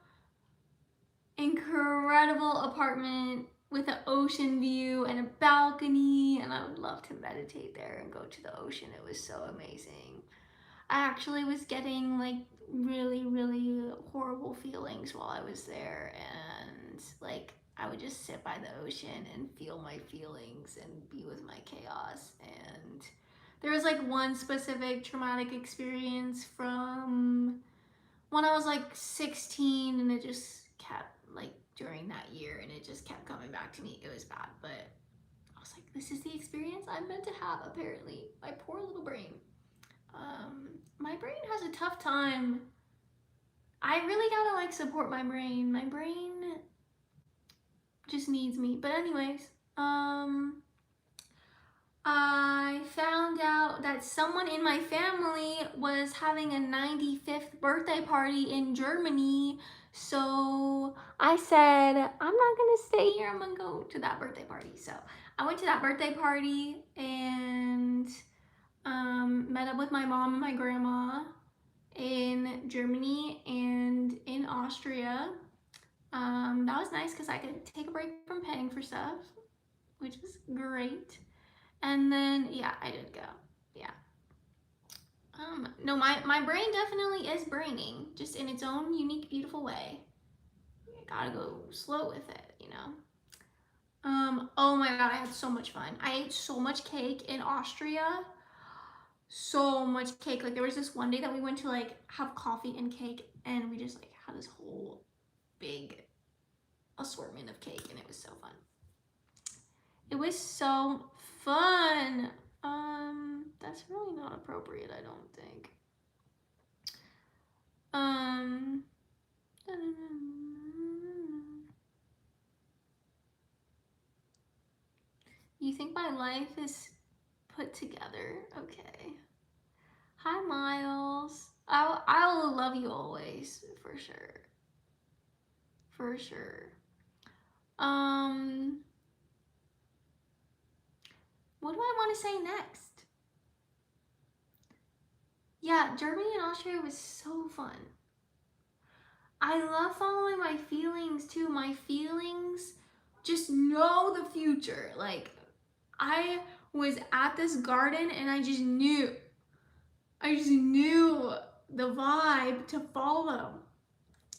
apartment with an ocean view and a balcony, and I would love to meditate there and go to the ocean. It was so amazing. I actually was getting like really horrible feelings while I was there, and like I would just sit by the ocean and feel my feelings and be with my chaos. And there was like one specific traumatic experience from when I was like 16, and it just kept like during that year, and it just kept coming back to me. It was bad, but I was like, this is the experience I'm meant to have, apparently. My poor little brain. My brain has a tough time. I really gotta like support my brain. My brain just needs me. But anyways, I found out that someone in my family was having a 95th birthday party in Germany. So I said, I'm not gonna stay here, I'm gonna go to that birthday party. So I went to that birthday party and met up with my mom and my grandma in Germany and in Austria. That was nice because I could take a break from paying for stuff, which was great. And then, yeah, I did go. Yeah. No, my brain definitely is braining, just in its own unique, beautiful way. I gotta go slow with it, you know? Oh my god, I had so much fun. I ate so much cake in Austria. So much cake. Like there was this one day that we went to like have coffee and cake, and we just like had this whole big assortment of cake, and it was so fun. It was so fun. That's really not appropriate, I don't think. You think my life is put together? Okay. Hi, Miles. I'll love you always, for sure. For sure. What do I want to say next? Yeah, Germany and Austria was so fun. I love following my feelings too. My feelings just know the future. Like, I was at this garden and I just knew the vibe to follow.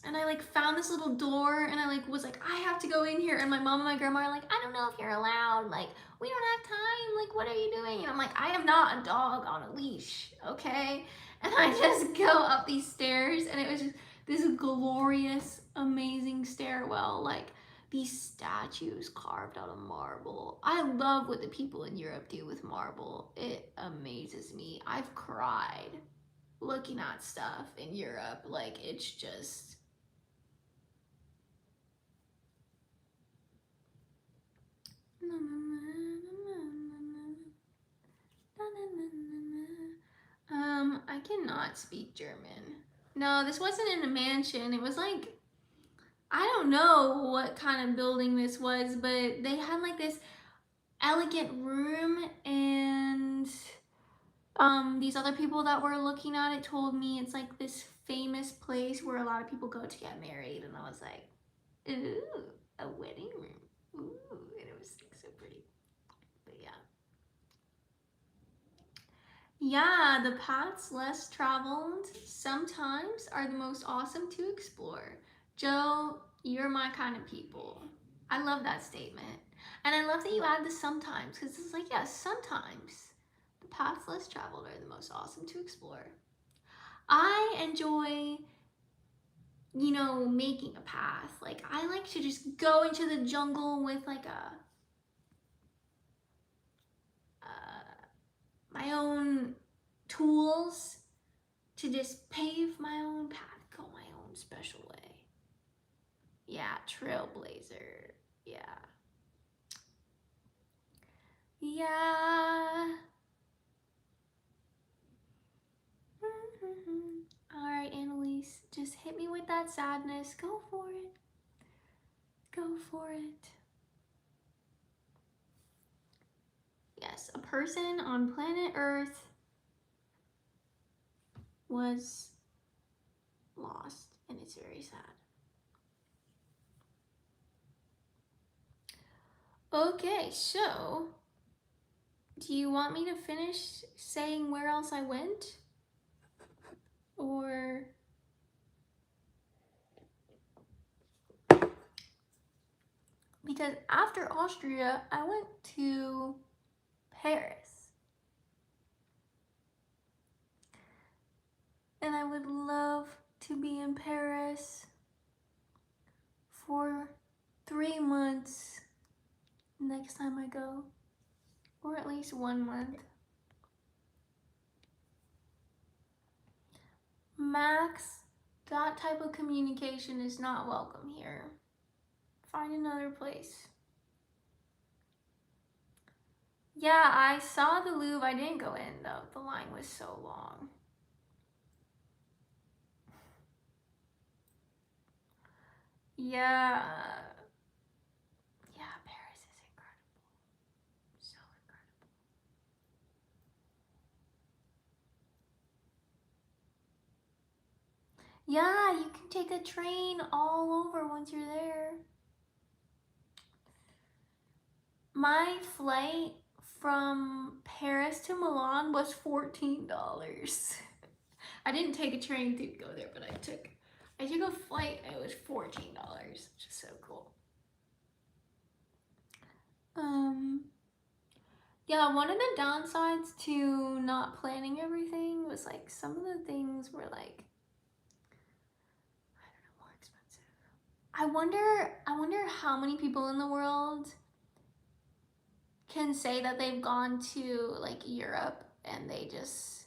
And I like found this little door and I like was like, I have to go in here. And my mom and my grandma are like, I don't know if you're allowed. Like, we don't have time. Like, what are you doing? And I'm like, I am not a dog on a leash, okay? And I just go up these stairs and it was just this glorious, amazing stairwell. Like, these statues carved out of marble. I love what the people in Europe do with marble. It amazes me. I've cried looking at stuff in Europe. Like, it's just... cannot speak German. No, this wasn't in a mansion. It was like, I don't know what kind of building this was, but they had like this elegant room, and these other people that were looking at it told me it's like this famous place where a lot of people go to get married, and I was like, ooh, a wedding room. Ooh, and it was like so pretty. But yeah. Yeah, the paths less traveled sometimes are the most awesome to explore. Joe, you're my kind of people. I love that statement. And I love that you add the sometimes, because it's like, yeah, sometimes the paths less traveled are the most awesome to explore. I enjoy, making a path. Like, I like to just go into the jungle with like my own tools to just pave my own path, go my own special way. Yeah, trailblazer. Yeah. Yeah. All right, Annalise, just hit me with that sadness. Go for it. Go for it. Yes, a person on planet Earth was lost, and it's very sad. Okay, so do you want me to finish saying where else I went? Or because after Austria, I went to Paris. And I would love to be in Paris for 3 months next time I go, or at least 1 month. Max, that type of communication is not welcome here. Find another place. Yeah, I saw the Louvre. I didn't go in though. The line was so long. Yeah. Yeah, Paris is incredible. So incredible. Yeah, you can take a train all over once you're there. My flight from Paris to Milan was $14. I didn't take a train to go there, but I took a flight and it was $14, which is so cool. Yeah, one of the downsides to not planning everything was like some of the things were like, I don't know, more expensive. I wonder how many people in the world can say that they've gone to like Europe and they just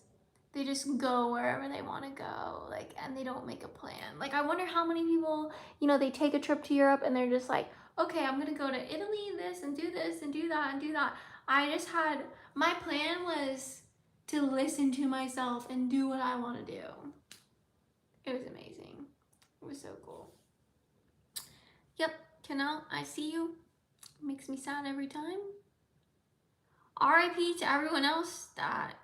go wherever they want to go, like, and they don't make a plan. Like, I wonder how many people, they take a trip to Europe and they're just like, okay, I'm gonna go to Italy, this and do that and do that. My plan was to listen to myself and do what I want to do. It was amazing. It was so cool. Yep, Canal, I see you. Makes me sad every time. RIP to everyone else that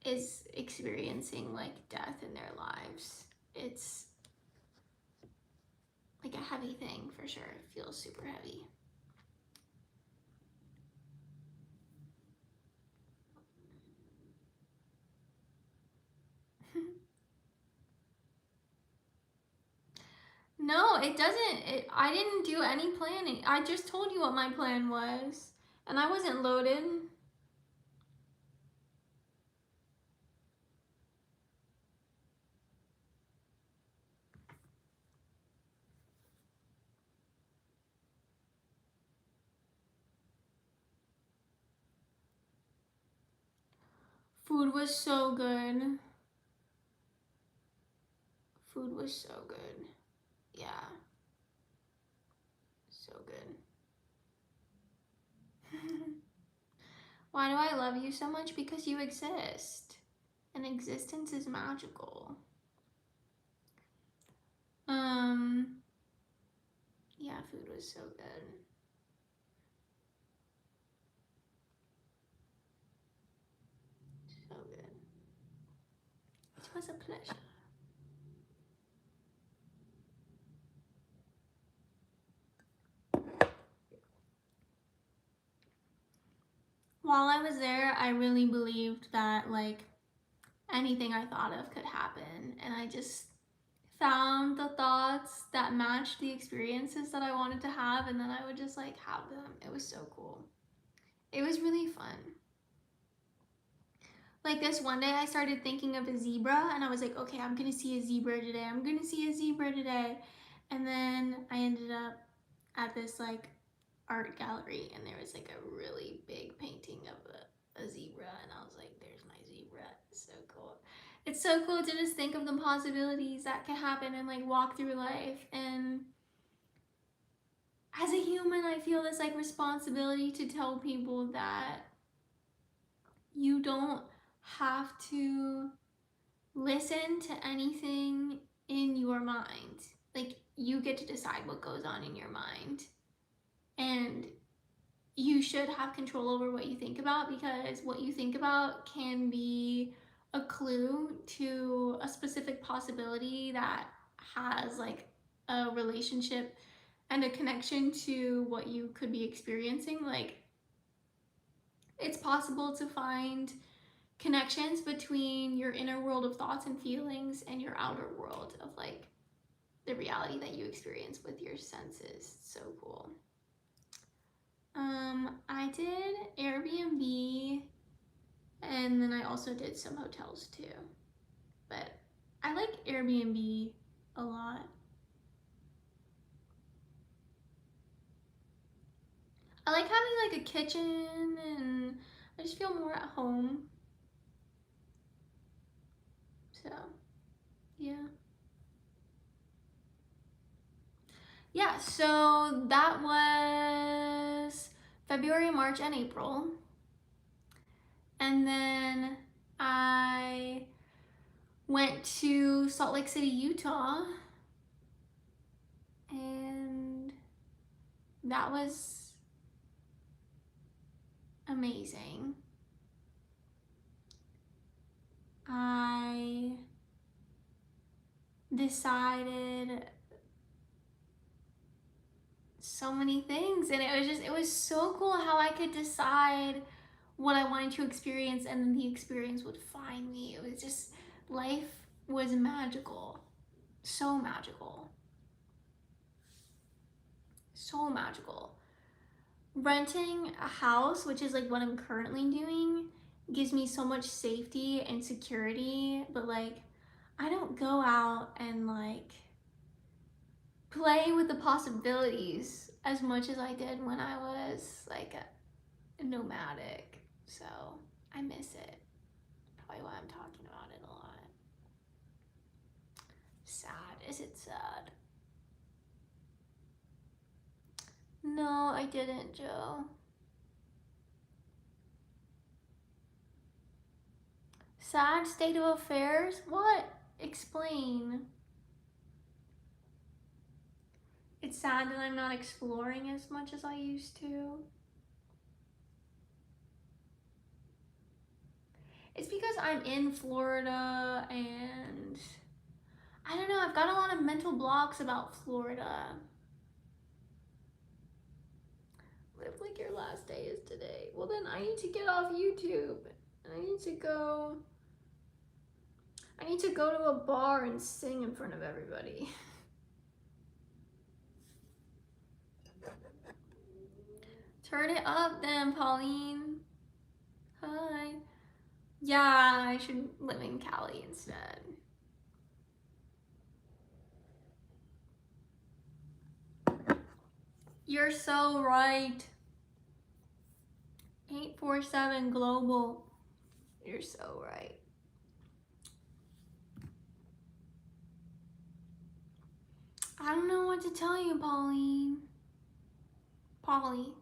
is experiencing like death in their lives. It's like a heavy thing for sure. It feels super heavy. No, it doesn't. I didn't do any planning. I just told you what my plan was, and I wasn't loaded. Food was so good. Food was so good. Yeah. So good. Why do I love you so much? Because you exist. and existence is magical. Yeah, food was so good. So good. It was a pleasure. While I was there, I really believed that like anything I thought of could happen, and I just found the thoughts that matched the experiences that I wanted to have, and then I would just like have them. It was so cool. It was really fun. Like this one day I started thinking of a zebra and I was like, okay, I'm gonna see a zebra today. I'm gonna see a zebra today. And then I ended up at this like art gallery and there was like a really big painting of a zebra and I was like, there's my zebra. It's so cool. It's so cool to just think of the possibilities that can happen and like walk through life. And as a human, I feel this like responsibility to tell people that you don't have to listen to anything in your mind. Like, you get to decide what goes on in your mind. And you should have control over what you think about, because what you think about can be a clue to a specific possibility that has like a relationship and a connection to what you could be experiencing. Like, it's possible to find connections between your inner world of thoughts and feelings and your outer world of like the reality that you experience with your senses. So cool. I did Airbnb and then I also did some hotels too. But I like Airbnb a lot. I like having like a kitchen and I just feel more at home. So, yeah. Yeah, so that was February, March, and April. And then I went to Salt Lake City, Utah. And that was amazing. I decided so many things and it was so cool how I could decide what I wanted to experience and then the experience would find me. It was just, life was magical. So magical. So magical. Renting a house, which is like what I'm currently doing, gives me so much safety and security, but like I don't go out and like play with the possibilities as much as I did when I was like a nomadic. So I miss it. Probably why I'm talking about it a lot. Sad. Is it sad? No, I didn't, Joe. Sad state of affairs? What? Explain. It's sad that I'm not exploring as much as I used to. It's because I'm in Florida and I don't know, I've got a lot of mental blocks about Florida. Live like your last day is today. Well, then I need to get off YouTube. And I need to go to a bar and sing in front of everybody. Turn it up then, Pauline. Hi. Yeah, I should live in Cali instead. You're so right. 847 Global. You're so right. I don't know what to tell you, Pauline. Polly.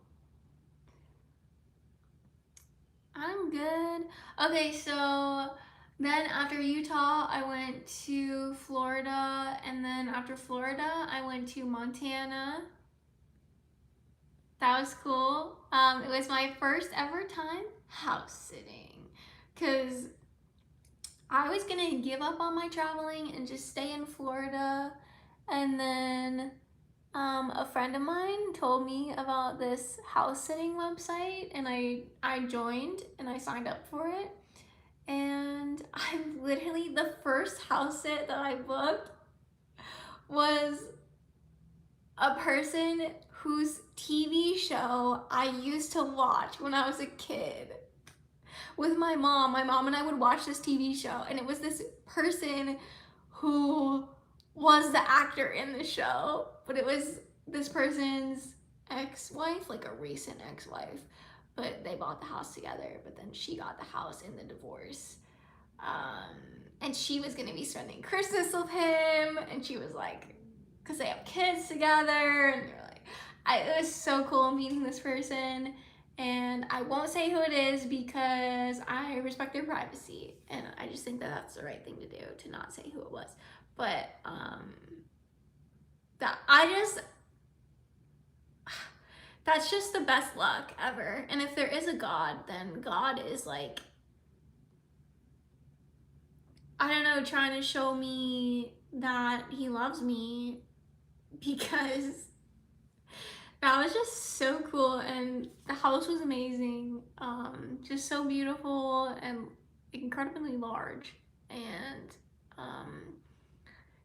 I'm good. Okay, so Then after Utah, I went to Florida, and then after Florida, I went to Montana. That was cool. It was my first ever time house sitting, because I was gonna give up on my traveling and just stay in Florida. And then a friend of mine told me about this house sitting website, and I joined and I signed up for it. And I'm literally, the first house sit that I booked was a person whose TV show I used to watch when I was a kid with my mom. My mom and I would watch this TV show, and it was this person who was the actor in the show, but it was this person's ex-wife, like a recent ex-wife, but they bought the house together, but then she got the house in the divorce. And she was gonna be spending Christmas with him, and she was like, because they have kids together, and you're like, it was so cool meeting this person. And I won't say who it is because I respect their privacy, and I just think that that's the right thing to do, to not say who it was. But that's just the best luck ever. And if there is a God, then God is like, I don't know, trying to show me that he loves me, because that was just so cool. And the house was amazing, just so beautiful and incredibly large. And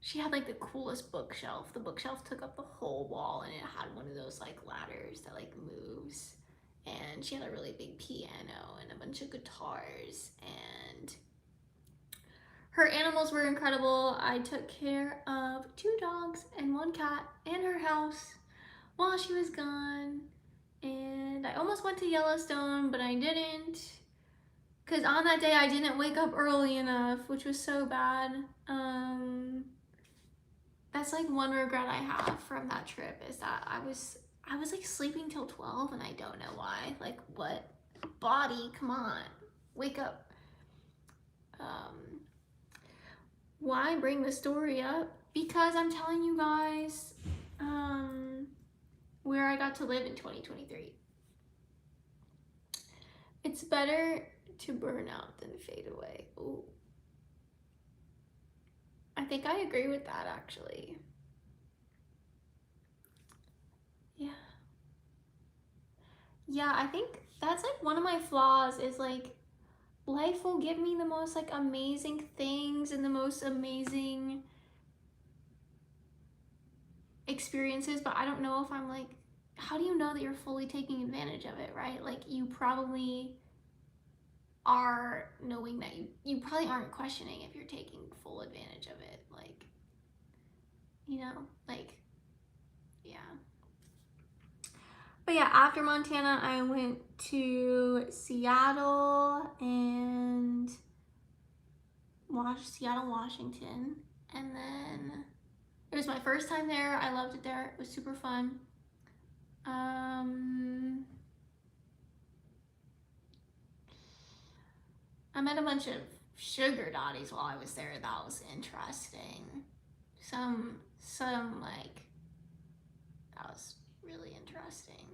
she had like the coolest bookshelf. The bookshelf took up the whole wall, and it had one of those like ladders that like moves. And she had a really big piano and a bunch of guitars, and her animals were incredible. I took care of 2 dogs and 1 cat in her house while she was gone. And I almost went to Yellowstone, but I didn't, because on that day I didn't wake up early enough, which was so bad. That's like one regret I have from that trip, is that I was like sleeping till 12, and I don't know why. Like, what? Body, come on, wake up. Why bring the story up? Because I'm telling you guys where I got to live in 2023. It's better to burn out than fade away. Ooh. I think I agree with that, actually. Yeah. Yeah, I think that's like one of my flaws, is like, life will give me the most like amazing things and the most amazing experiences, but I don't know if I'm like, how do you know that you're fully taking advantage of it, right? Like, you probably are knowing that you probably aren't questioning if you're taking full advantage of it. Like, you know, like, yeah. But yeah, after Montana, I went to Seattle and Seattle, Washington. And then it was my first time there. I loved it there. It was super fun. I met a bunch of sugar daddies while I was there. That was interesting. Some like, that was really interesting.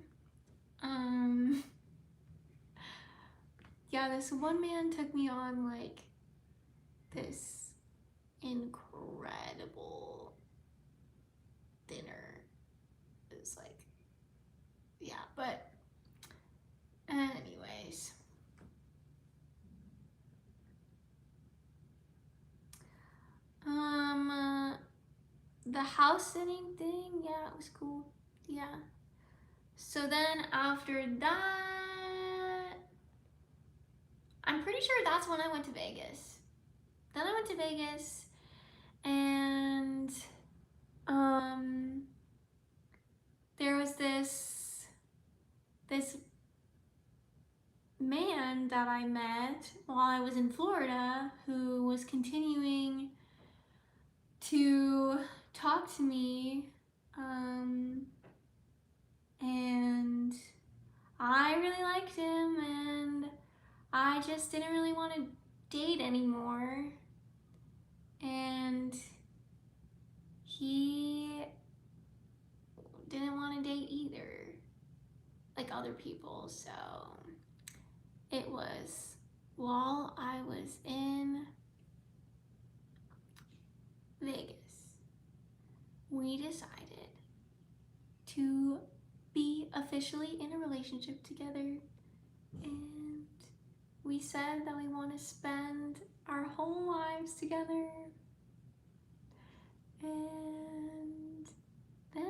Yeah, this one man took me on like this incredible dinner. It was like, yeah, but anyways. The house sitting thing, yeah, it was cool. Yeah. So then after that, I'm pretty sure that's when I went to Vegas. Then I went to Vegas, and there was this man that I met while I was in Florida, who was continuing to talk to me, and I really liked him, and I just didn't really want to date anymore, and he didn't want to date either, like other people. So it was while I was in Vegas, we decided to be officially in a relationship together, and we said that we want to spend our whole lives together. And then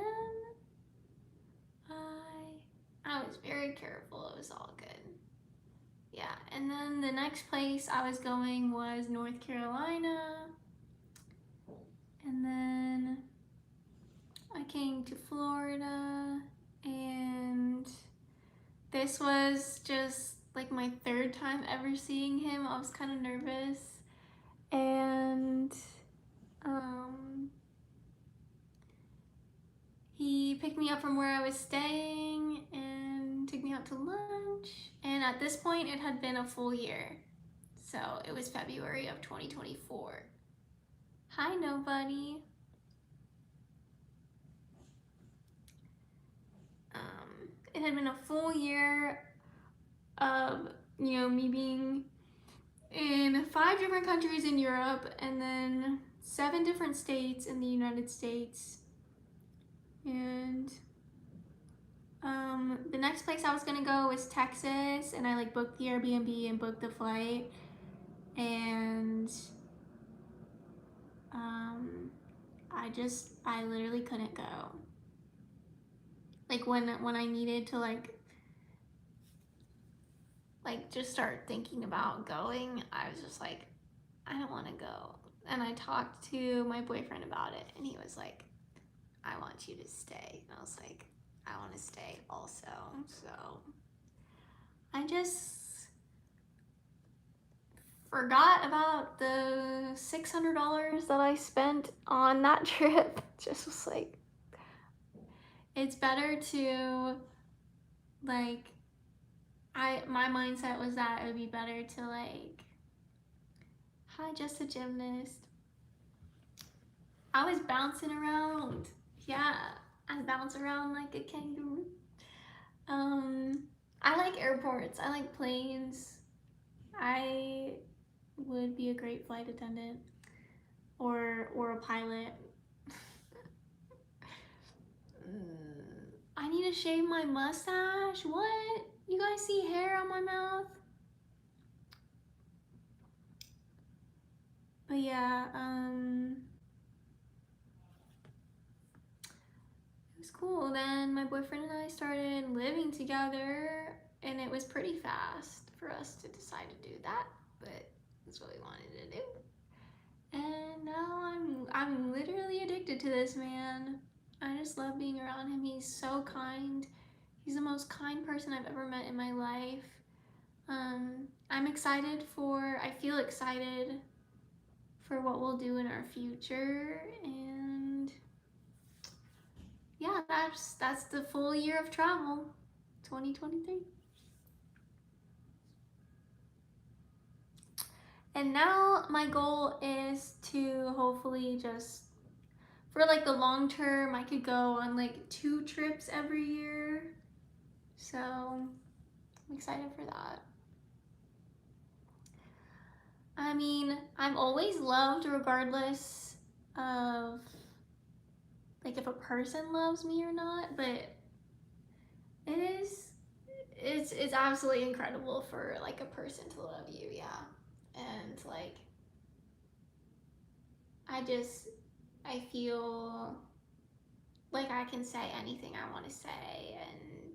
I was very careful. It was all good. Yeah, and then the next place I was going was North Carolina. And then I came to Florida, and this was just like my third time ever seeing him. I was kind of nervous. And he picked me up from where I was staying and took me out to lunch. And at this point, it had been a full year. So it was February of 2024. Hi, nobody. It had been a full year of, me being in 5 different countries in Europe and then 7 different states in the United States. And the next place I was gonna go was Texas, and I booked the Airbnb and booked the flight, and I literally couldn't go. Like when I needed to just start thinking about going, I was just like, I don't want to go. And I talked to my boyfriend about it, and he was like, I want you to stay. And I was like, I want to stay also. So I just forgot about the $600 that I spent on that trip. Just was like, it's better to my mindset was that it would be better to hi, just a gymnast. I was bouncing around. Yeah, I bounce around like a kangaroo. I like airports. I like planes. I would be a great flight attendant or a pilot. I need to shave my mustache. What? You guys see hair on my mouth? But yeah, it was cool. Then my boyfriend and I started living together, and it was pretty fast for us to decide to do that, but that's what we wanted to do. And now I'm literally addicted to this man. I just love being around him. He's so kind. He's the most kind person I've ever met in my life. I feel excited for what we'll do in our future, and yeah, that's the full year of travel, 2023. And now my goal is to hopefully just, for the long term, I could go on 2 trips every year. So I'm excited for that. I mean, I'm always loved regardless of if a person loves me or not, but it's absolutely incredible for a person to love you, yeah. And I feel like I can say anything I want to say and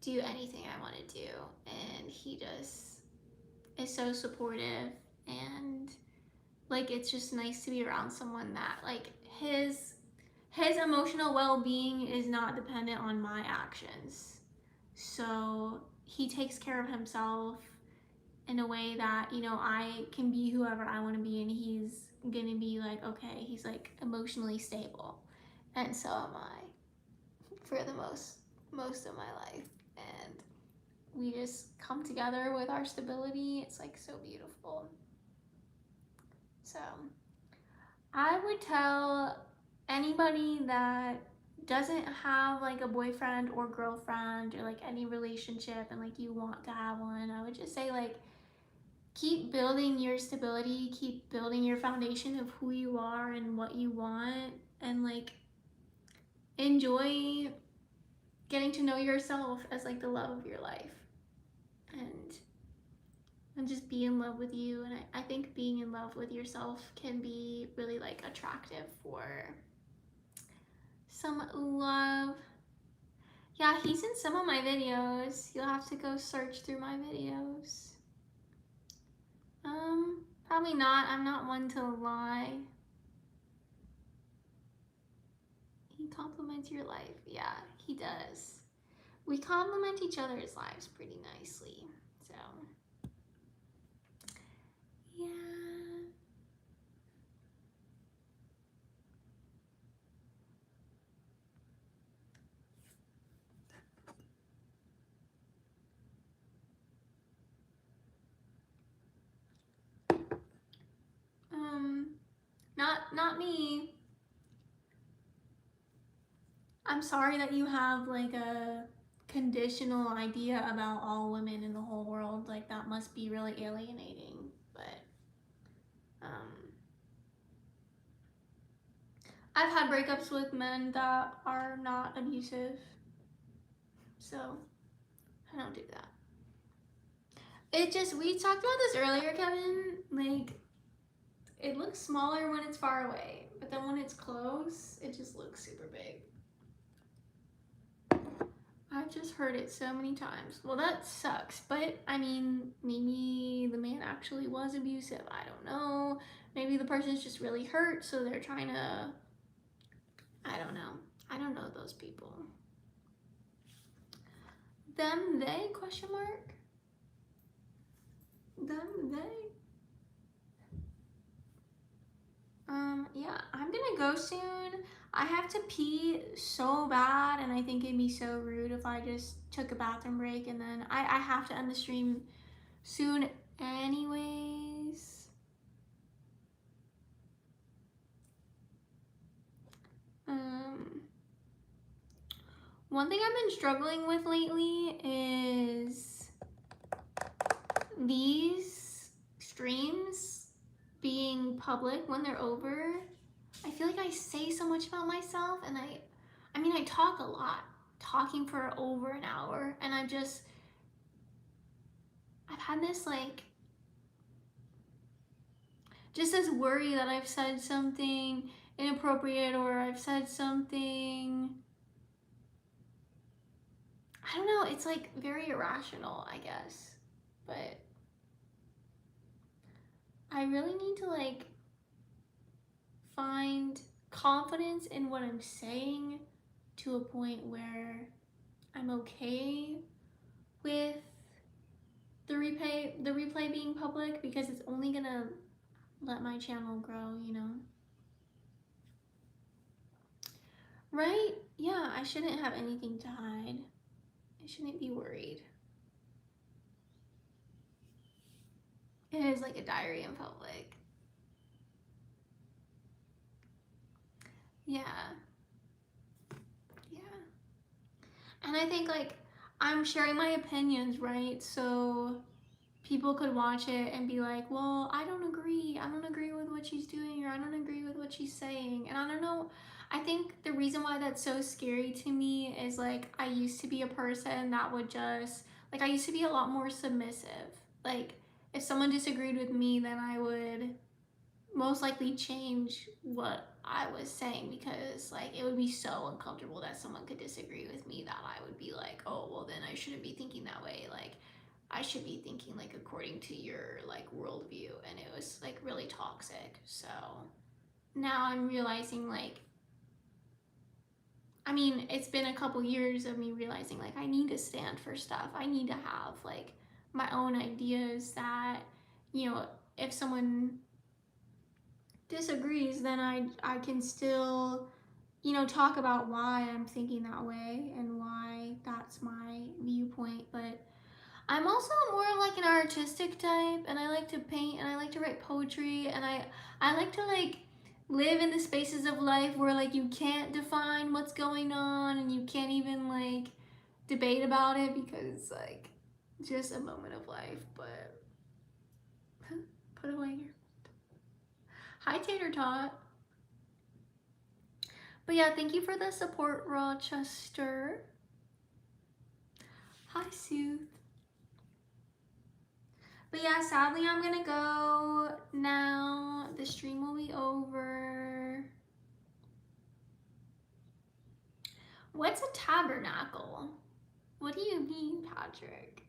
do anything I want to do, and he just is so supportive, and it's just nice to be around someone that his emotional well-being is not dependent on my actions. So he takes care of himself in a way that I can be whoever I want to be, and he's gonna be okay, he's emotionally stable, and so am I for the most of my life, and we just come together with our stability. It's so beautiful. So I would tell anybody that doesn't have like a boyfriend or girlfriend or like any relationship and like you want to have one, I would just say like keep building your stability, keep building your foundation of who you are and what you want, and like enjoy getting to know yourself as like the love of your life, and just be in love with you. And I think being in love with yourself can be really like attractive for some love. Yeah, he's in some of my videos. You'll have to go search through my videos. Probably not. I'm not one to lie. He compliments your life. Yeah, he does. We compliment each other's lives pretty nicely. So, yeah. Not me. I'm sorry that you have like a conditional idea about all women in the whole world. Like that must be really alienating. But I've had breakups with men that are not abusive. So I don't do that. It just, we talked about this earlier, Kevin. Like it looks smaller when it's far away, but then when it's close, it just looks super big. I've just heard it so many times. Well, that sucks, but I mean, maybe the man actually was abusive. I don't know. Maybe the person's just really hurt, so they're trying to, I don't know. I don't know those people. Them, they, question mark? Them, they? Yeah, I'm gonna go soon. I have to pee so bad, and I think it'd be so rude if I just took a bathroom break and then I have to end the stream soon anyways. One thing I've been struggling with lately is these streams being public when they're over. I feel like I say so much about myself, and I mean I talk a lot, talking for over an hour, and I've had this like just this worry that I've said something inappropriate, or I've said something, I don't know, it's like very irrational, I guess. But I really need to like find confidence in what I'm saying to a point where I'm okay with the replay being public, because it's only gonna let my channel grow, you know? Right? Yeah, I shouldn't have anything to hide. I shouldn't be worried. It is like a diary in public. Yeah. Yeah. And I think like I'm sharing my opinions, right? So people could watch it and be like, well, I don't agree with what she's doing, or I don't agree with what she's saying. And I don't know, I think the reason why that's so scary to me is like I used to be a person that would just like, I used to be a lot more submissive. Like if someone disagreed with me, then I would most likely change what I was saying, because like it would be so uncomfortable that someone could disagree with me that I would be like, oh well, then I shouldn't be thinking that way. Like I should be thinking like according to your like worldview, and it was like really toxic. So now I'm realizing like, I mean, it's been a couple years of me realizing like I need to stand for stuff. I need to have like my own ideas that, you know, if someone disagrees, then I can still, you know, talk about why I'm thinking that way and why that's my viewpoint. But I'm also more like an artistic type, and I like to paint, and I like to write poetry, and I like to like live in the spaces of life where like you can't define what's going on, and you can't even like debate about it because it's like just a moment of life. But put away your hi tater tot. But yeah, thank you for the support, Rochester. Hi, Sue. But yeah, sadly, I'm gonna go now. The stream will be over. What's a tabernacle? What do you mean, Patrick?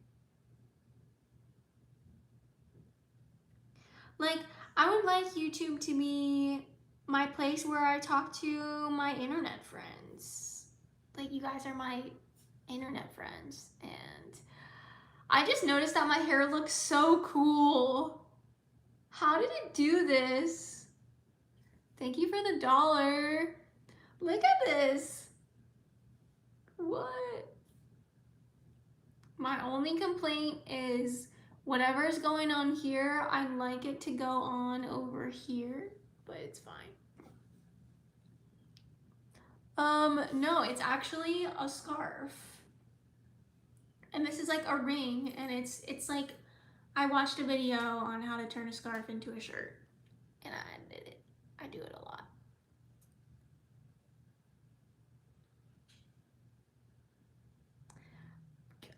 Like, I would like YouTube to be my place where I talk to my internet friends. Like, you guys are my internet friends. And I just noticed that my hair looks so cool. How did it do this? Thank you for the $1. Look at this. What? My only complaint is whatever is going on here, I'd like it to go on over here, but it's fine. No, it's actually a scarf. And this is like a ring, and it's like, I watched a video on how to turn a scarf into a shirt, and I did it. I do it a lot.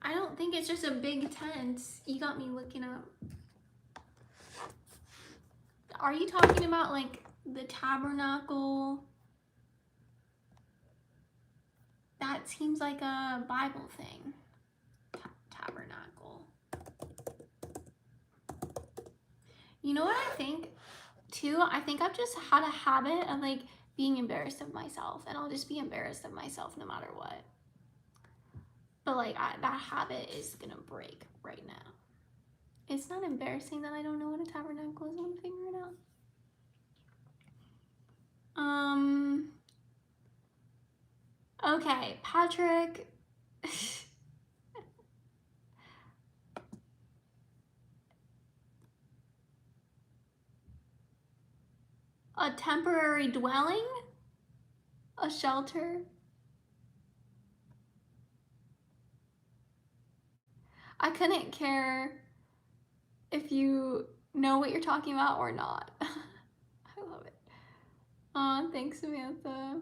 I don't think it's just a big tent. You got me looking up. Are you talking about like the tabernacle? That seems like a Bible thing. Tabernacle. You know what I think too? I think I've just had a habit of like being embarrassed of myself, and I'll just be embarrassed of myself no matter what. But like that habit is gonna break right now. It's not embarrassing that I don't know what a tabernacle is. I'm gonna figure it out. Okay, Patrick. A temporary dwelling? A shelter? I couldn't care if you know what you're talking about or not. I love it. Aw, thanks, Samantha.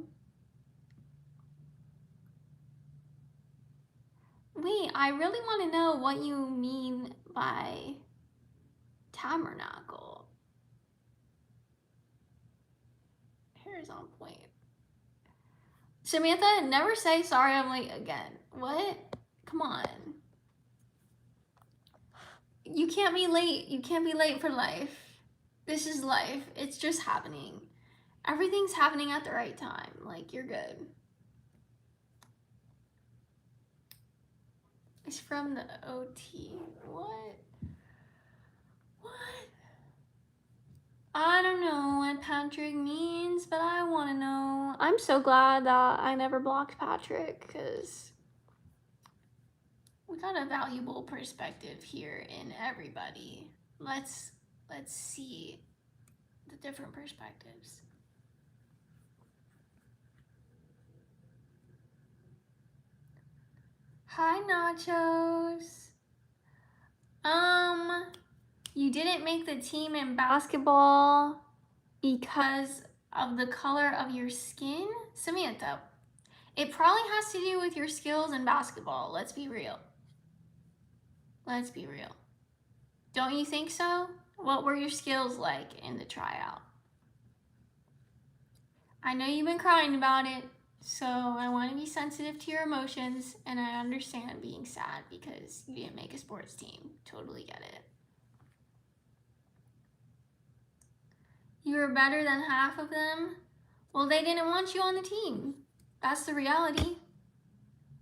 Wait, I really want to know what you mean by tabernacle. Hair is on point. Samantha, never say sorry I'm late again. What? Come on. You can't be late. You can't be late for life. This is life. It's just happening. Everything's happening at the right time. Like, you're good. It's from the OT. What? What? I don't know what Patrick means, but I want to know. I'm so glad that I never blocked Patrick, because we got a valuable perspective here in everybody. Let's see the different perspectives. Hi, Nachos. You didn't make the team in basketball because of the color of your skin? Samantha, it probably has to do with your skills in basketball. Let's be real. Let's be real. Don't you think so? What were your skills like in the tryout? I know you've been crying about it, so I want to be sensitive to your emotions, and I understand being sad because you didn't make a sports team. Totally get it. You were better than half of them? Well, they didn't want you on the team. That's the reality.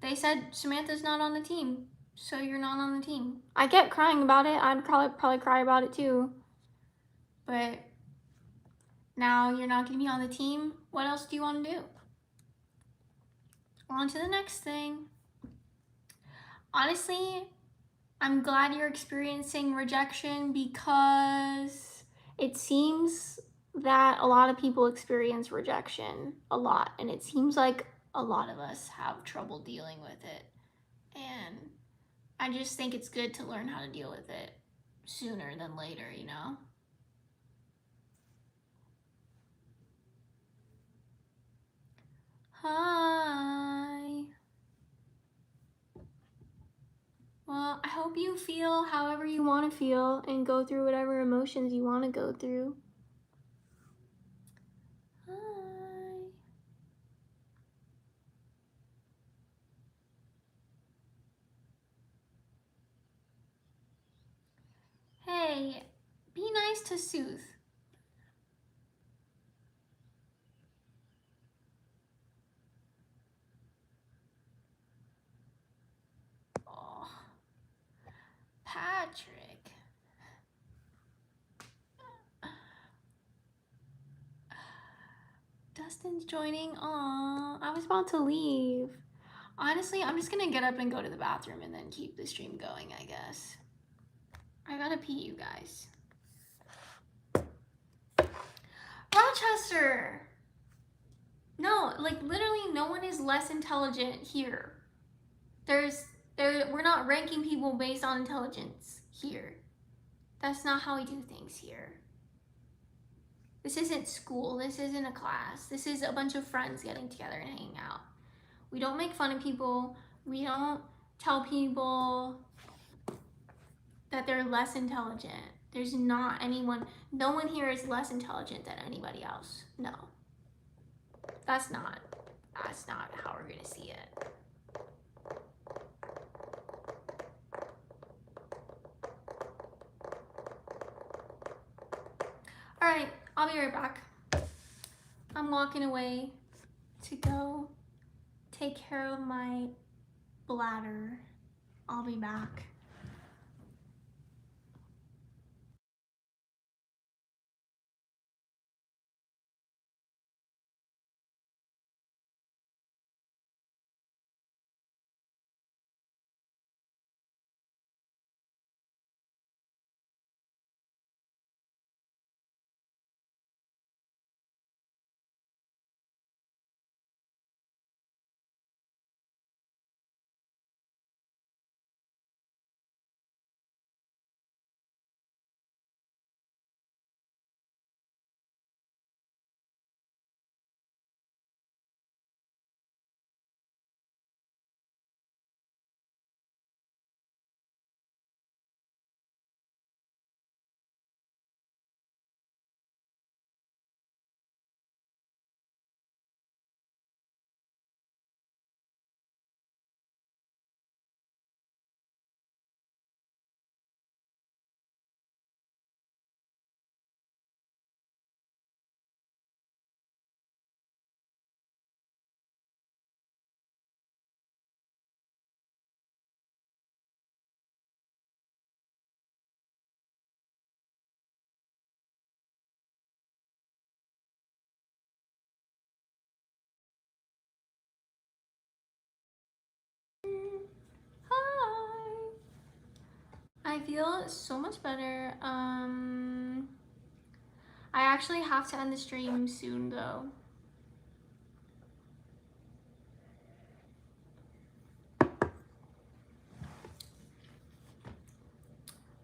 They said Samantha's not on the team, so you're not on the team. I kept crying about it. I'd probably cry about it too. But now you're not going to be on the team. What else do you want to do? On to the next thing. Honestly, I'm glad you're experiencing rejection because it seems that a lot of people experience rejection a lot, and it seems like a lot of us have trouble dealing with it. And I just think it's good to learn how to deal with it sooner than later, you know? Hi. Well, I hope you feel however you want to feel and go through whatever emotions you want to go through. Hi. Hey, be nice to Sooth. Oh, Patrick. Dustin's joining. Aw, I was about to leave. Honestly, I'm just gonna get up and go to the bathroom and then keep the stream going, I guess. I gotta pee, you guys. Rochester! No, like literally no one is less intelligent here. We're not ranking people based on intelligence here. That's not how we do things here. This isn't school, this isn't a class. This is a bunch of friends getting together and hanging out. We don't make fun of people. We don't tell people that they're less intelligent. There's not anyone, no one here is less intelligent than anybody else. No. That's not how we're gonna see it. All right, I'll be right back. I'm walking away to go take care of my bladder. I'll be back. Hi. I feel so much better. I actually have to end the stream soon though.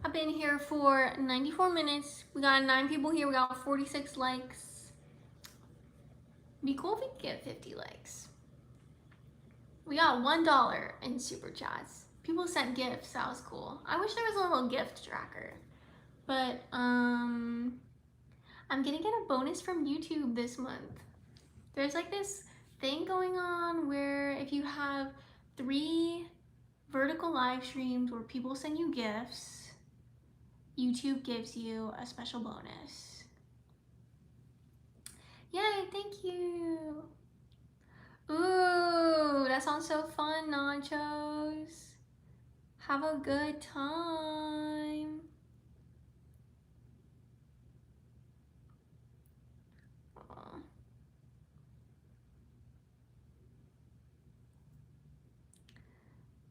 I've been here for 94 minutes. We got 9 people here. We got 46 likes. It'd be cool if we could get 50 likes. We got $1 in super chats. People sent gifts. That was cool. I wish there was a little gift tracker. But I'm gonna get a bonus from YouTube this month. There's like this thing going on where if you have 3 vertical live streams where people send you gifts, YouTube gives you a special bonus. Yay, thank you. Ooh, that sounds so fun, nachos. Have a good time. Aw.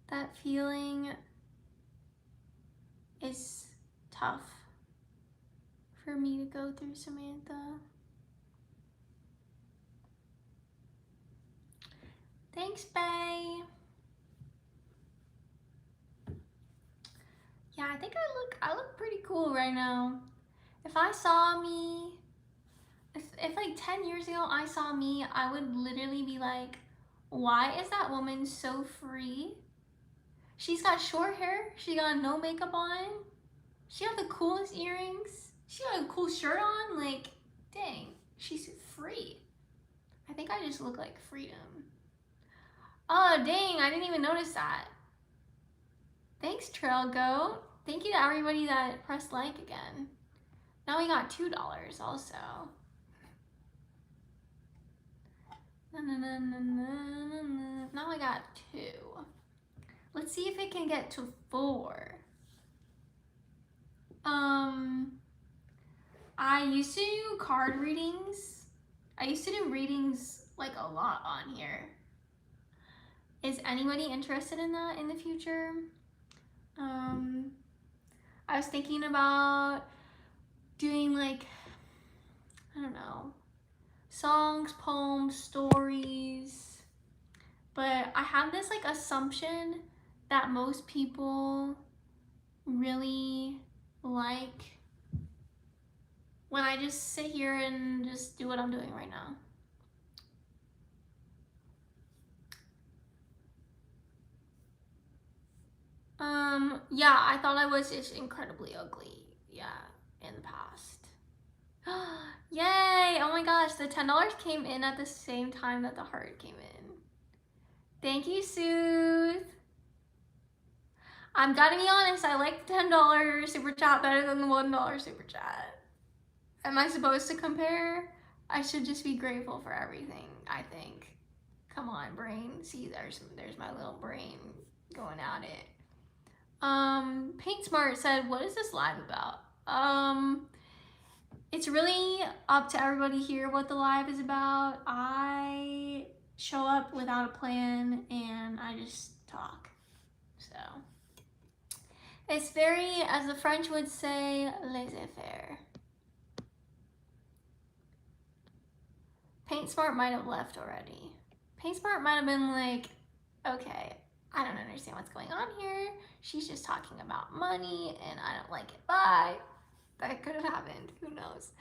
That feeling is tough for me to go through, Samantha. Thanks, Bay. Yeah, I think I look pretty cool right now. If I saw me, if like 10 years ago I saw me, I would literally be like, why is that woman so free? She's got short hair, she got no makeup on, she got the coolest earrings, she got a cool shirt on, like, dang, she's free. I think I just look like freedom. Oh, dang, I didn't even notice that. Thanks, Trail Goat. Thank you to everybody that pressed like again. Now we got $2 also. Now I got 2. Let's see if it can get to 4. I used to do card readings. I used to do readings like a lot on here. Is anybody interested in that in the future? I was thinking about doing like, I don't know, songs, poems, stories, but I have this like assumption that most people really like when I just sit here and just do what I'm doing right now. Yeah, I thought I was just incredibly ugly, yeah, in the past. Yay! Oh my gosh, the $10 came in at the same time that the heart came in. Thank you, Sooth. I'm gotta be honest, I like the $10 super chat better than the $1 super chat. Am I supposed to compare? I should just be grateful for everything, I think. Come on, brain. See, there's my little brain going at it. Paint Smart said, what is this live about? It's really up to everybody here what the live is about. I show up without a plan and I just talk. So it's very, as the French would say, laissez-faire. Paint Smart might have left already. Paint Smart might have been like, okay, I don't understand what's going on here. She's just talking about money and I don't like it. Bye. That could have happened. Who knows?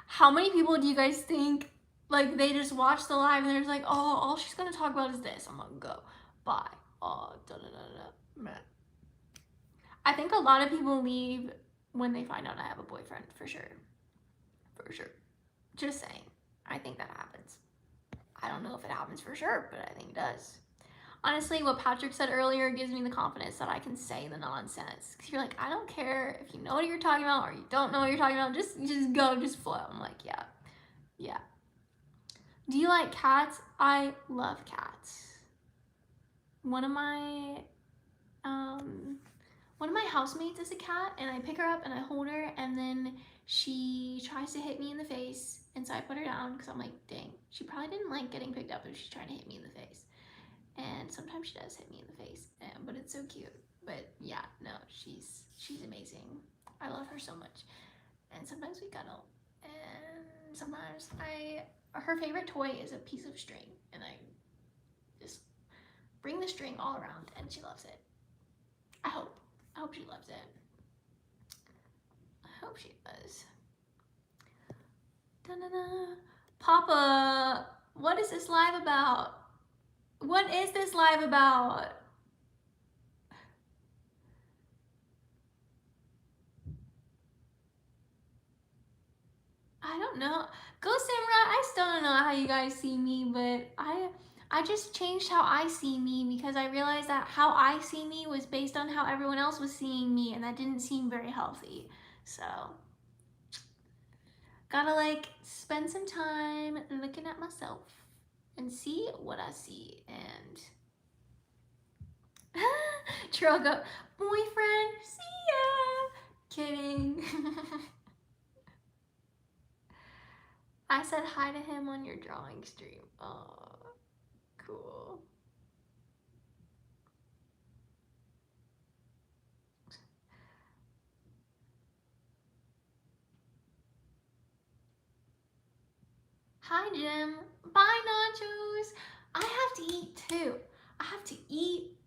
How many people do you guys think like they just watch the live and they're just like, oh, all she's gonna talk about is this. I'm gonna go. Bye. Oh, da-da-da-da. I think a lot of people leave when they find out I have a boyfriend, for sure. For sure. Just saying. I think that happens. I don't know if it happens for sure, but I think it does. Honestly, what Patrick said earlier gives me the confidence that I can say the nonsense. Because you're like, I don't care if you know what you're talking about or you don't know what you're talking about. Just go, just flow. I'm like, yeah. Yeah. Do you like cats? I love cats. One of my housemates is a cat, and I pick her up and I hold her, and then she tries to hit me in the face, and so I put her down because I'm like, dang, she probably didn't like getting picked up if she's trying to hit me in the face. And sometimes she does hit me in the face, but it's so cute. But yeah, no, she's amazing. I love her so much. And sometimes we cuddle, and sometimes her favorite toy is a piece of string, and I just bring the string all around, and she loves it. I hope she loves it. I hope she does. Da-da-da. Papa, what is this live about? What is this live about? I don't know. Go Samra, I still don't know how you guys see me, but I just changed how I see me because I realized that how I see me was based on how everyone else was seeing me, and that didn't seem very healthy. So gotta like spend some time looking at myself and see what I see. And Trill go, boyfriend, see ya. Kidding. I said hi to him on your drawing stream. Oh, cool. Hi, Jim. Bye, nachos. I have to eat too. I have to eat.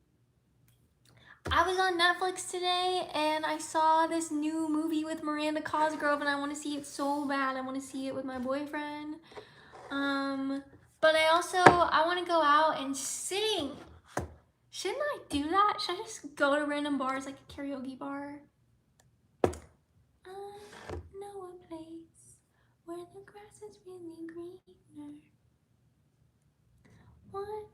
I was on Netflix today and I saw this new movie with Miranda Cosgrove and I want to see it so bad. I want to see it with my boyfriend. But I want to go out and sing. Shouldn't I do that? Should I just go to random bars like a karaoke bar? I know a place where the grass is really greener. One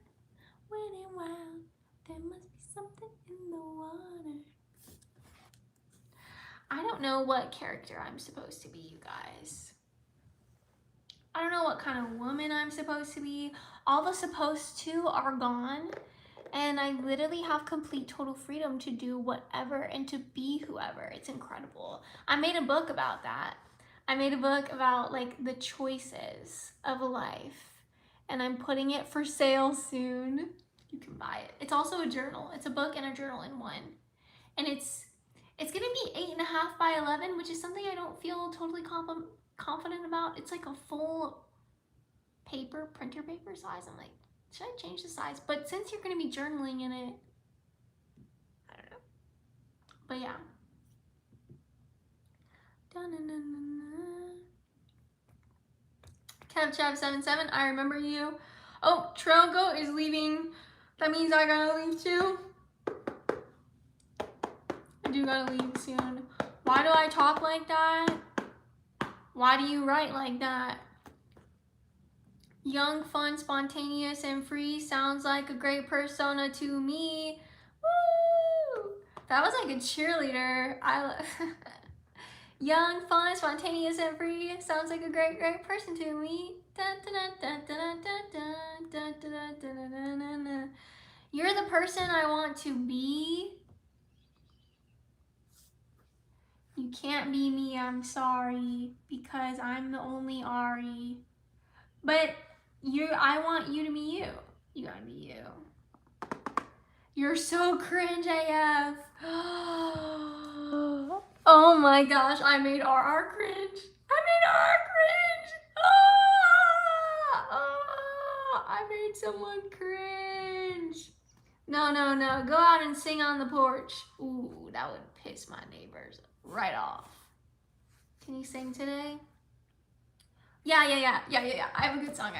when in wild, there must be something in the water. I don't know what character I'm supposed to be, you guys. I don't know what kind of woman I'm supposed to be. All the supposed to are gone. And I literally have complete total freedom to do whatever and to be whoever. It's incredible. I made a book about that. I made a book about like the choices of life. And I'm putting it for sale soon. You can buy it. It's also a journal. It's a book and a journal in one. And it's gonna be 8.5 by 11, which is something I don't feel totally confident about. It's like a full printer paper size. I'm like, should I change the size? But since you're gonna be journaling in it, I don't know. But yeah. KevChav77, I remember you. Oh, Trail Goat is leaving. That means I gotta leave too. I do gotta leave soon. Why do I talk like that? Why do you write like that? Young, fun, spontaneous, and free sounds like a great persona to me. Woo! That was like a cheerleader. Young, fun, spontaneous, and free sounds like a great person to me. You're the person I want to be. You can't be me, I'm sorry, because I'm the only Ari. But I want you to be you. You gotta be you. You're so cringe AF. Oh my gosh, I made RR cringe. I made RR cringe. I made someone cringe. No. Go out and sing on the porch. Ooh, that would piss my neighbors right off. Can you sing today? Yeah. I have a good song.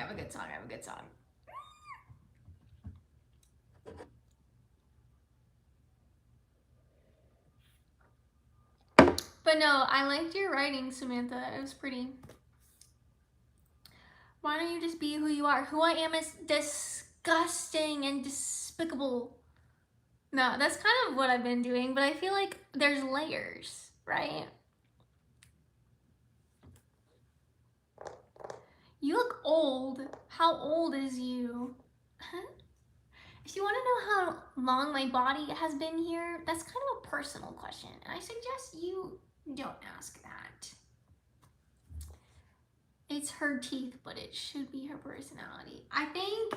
But no, I liked your writing, Samantha. It was pretty. Why don't you just be who you are? Who I am is disgusting and despicable. No, that's kind of what I've been doing, but I feel like there's layers, right? You look old. How old is you? If you want to know how long my body has been here, that's kind of a personal question, and I suggest you don't ask that. It's her teeth, but it should be her personality. I think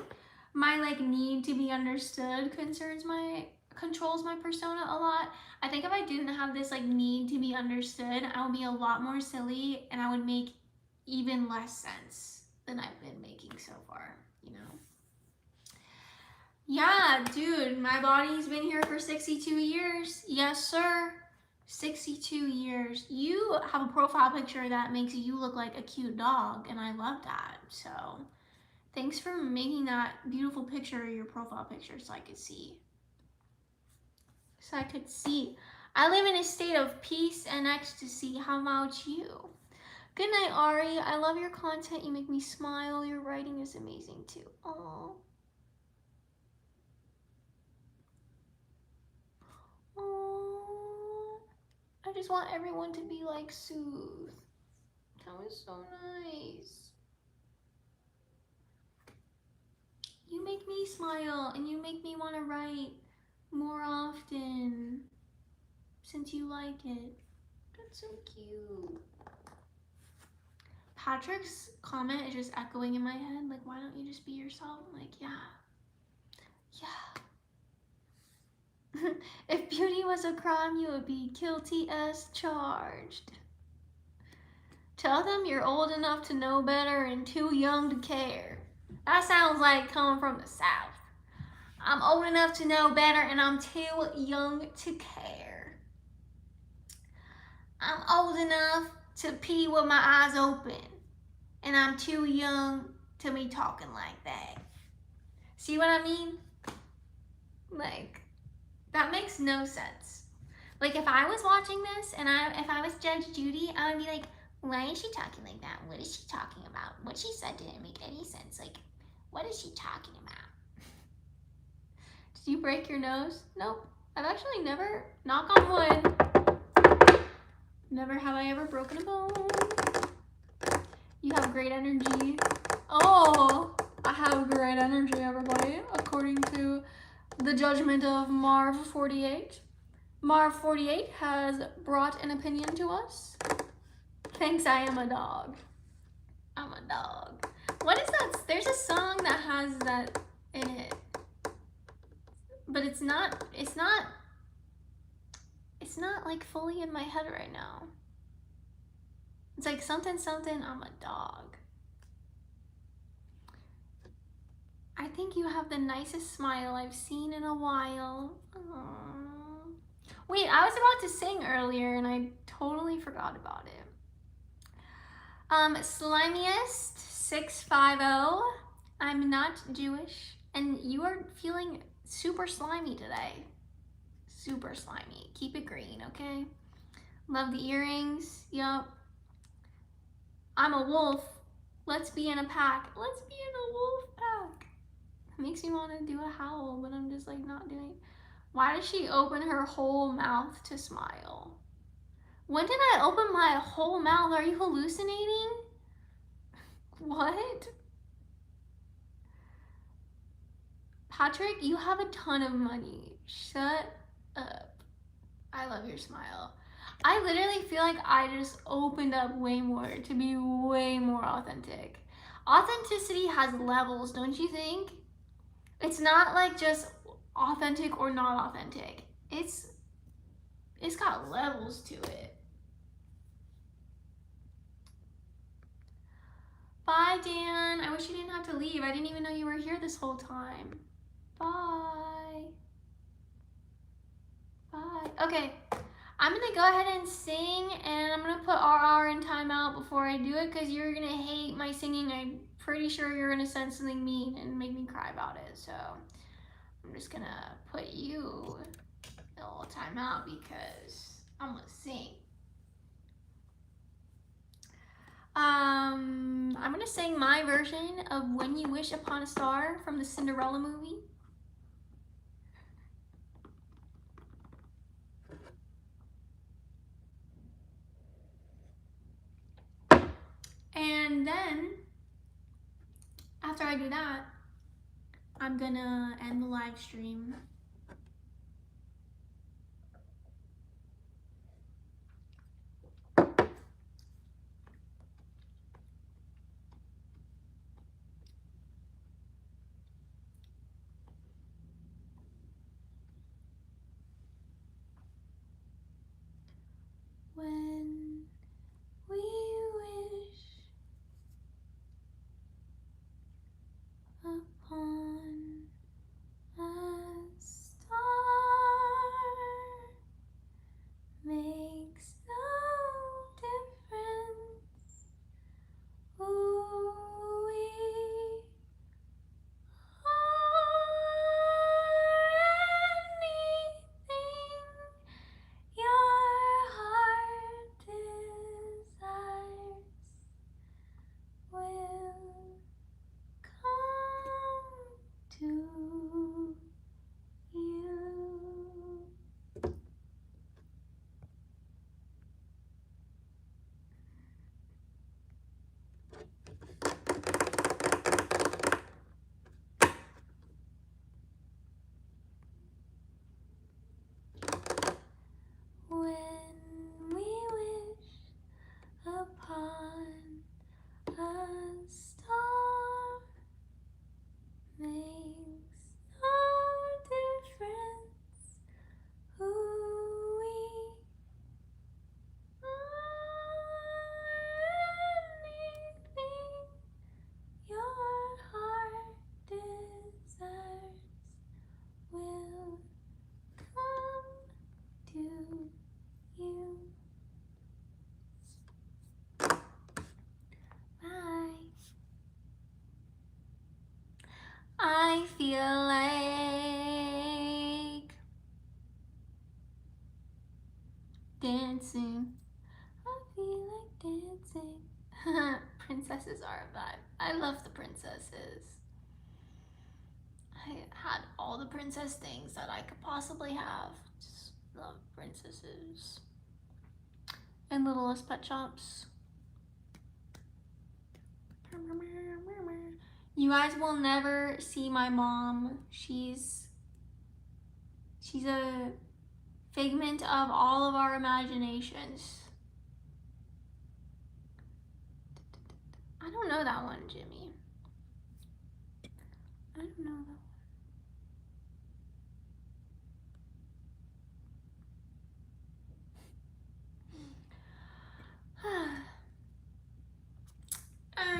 my like need to be understood controls my persona a lot. I think if I didn't have this like need to be understood, I would be a lot more silly and I would make even less sense than I've been making so far, you know? Yeah, dude, my body's been here for 62 years. Yes, sir. 62 years. You have a profile picture that makes you look like a cute dog, and I love that. So thanks for making that beautiful picture your profile picture so I could see. I live in a state of peace and ecstasy. How about you? Good night, Ari. I love your content. You make me smile. Your writing is amazing too. Aww. Aww. I just want everyone to be like Sooth. That was so nice. You make me smile and you make me want to write more often since you like it. That's so cute. Patrick's comment is just echoing in my head, like, why don't you just be yourself? I'm like, yeah. If beauty was a crime, you would be guilty as charged. Tell them you're old enough to know better and too young to care. That sounds like coming from the South. I'm old enough to know better and I'm too young to care. I'm old enough to pee with my eyes open and I'm too young to be talking like that. See what I mean? Like, that makes no sense. Like, if I was watching this and if I was Judge Judy, I would be like, why is she talking like that? What is she talking about? What she said didn't make any sense. Like, what is she talking about? Did you break your nose? Nope. I've actually never, knock on wood, never have I ever broken a bone. You have great energy. Oh, I have great energy, everybody, according to the judgment of Marv48. Marv48 has brought an opinion to us. Thanks, I am a dog. I'm a dog. What is that? There's a song that has that in it. But it's not like fully in my head right now. It's like something, I'm a dog. I think you have the nicest smile I've seen in a while. Aww. Wait, I was about to sing earlier and I totally forgot about it. Slimiest 650. I'm not Jewish, and you are feeling super slimy today. Super slimy. Keep it green, okay? Love the earrings. Yup. I'm a wolf. Let's be in a pack. Let's be in a wolf pack. It makes me want to do a howl, but I'm just like not doing it. Why does she open her whole mouth to smile? When did I open my whole mouth? Are you hallucinating? What? Patrick, you have a ton of money. Shut up. I love your smile. I literally feel like I just opened up way more to be way more authentic. Authenticity has levels, don't you think? It's not like just authentic or not authentic. It's got levels to it. Bye, Dan. I wish you didn't have to leave. I didn't even know you were here this whole time. Bye. Bye. Okay. I'm gonna go ahead and sing, and I'm gonna put RR in timeout before I do it because you're gonna hate my singing. I'm pretty sure you're gonna send something mean and make me cry about it. So I'm just gonna put you in a little timeout because I'm gonna sing. I'm gonna sing my version of When You Wish Upon a Star from the Cinderella movie. And then, after I do that, I'm gonna end the live stream. When we wish upon a dancing. I feel like dancing. Princesses are a vibe. I love the princesses. I had all the princess things that I could possibly have. Just love princesses. And Littlest Pet Shops. You guys will never see my mom. She's a figment of all of our imaginations. I don't know that one, Jimmy. I don't know that one.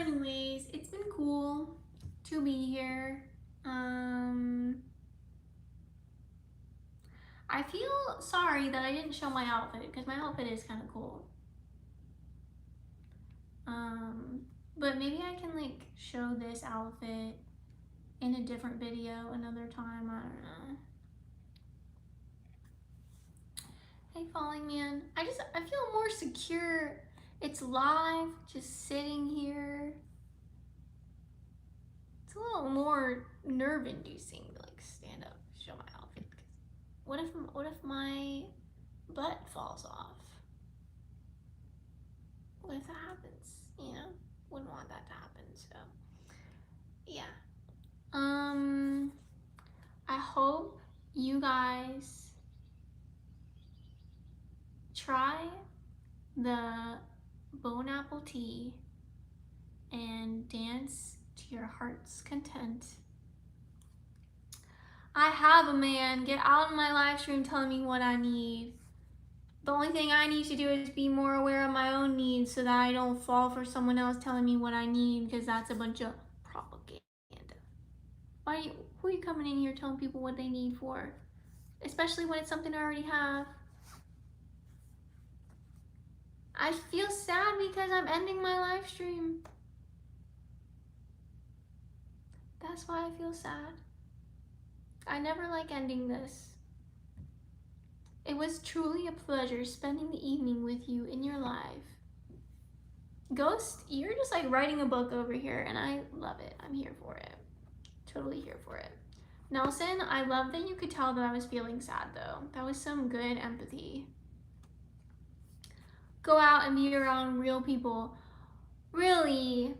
Anyways, it's been cool to be here. I feel sorry that I didn't show my outfit because my outfit is kind of cool. But maybe I can like show this outfit in a different video another time. I don't know. Hey, Falling Man. I feel more secure. It's live, just sitting here. It's a little more nerve-inducing to like stand up, show my outfit. What if my butt falls off? What if that happens? You know, wouldn't want that to happen. So, yeah. I hope you guys try the bone apple tea and dance to your heart's content. I have a man get out of my live stream telling me what I need. The only thing I need to do is be more aware of my own needs so that I don't fall for someone else telling me what I need, because that's a bunch of propaganda. Who are you coming in here telling people what they need for? Especially when it's something I already have. I feel sad because I'm ending my live stream. That's why I feel sad. I never like ending this. It was truly a pleasure spending the evening with you in your live. Ghost, you're just like writing a book over here, and I love it. I'm here for it. Totally here for it. Nelson, I love that you could tell that I was feeling sad though. That was some good empathy. Go out and be around real people. Really?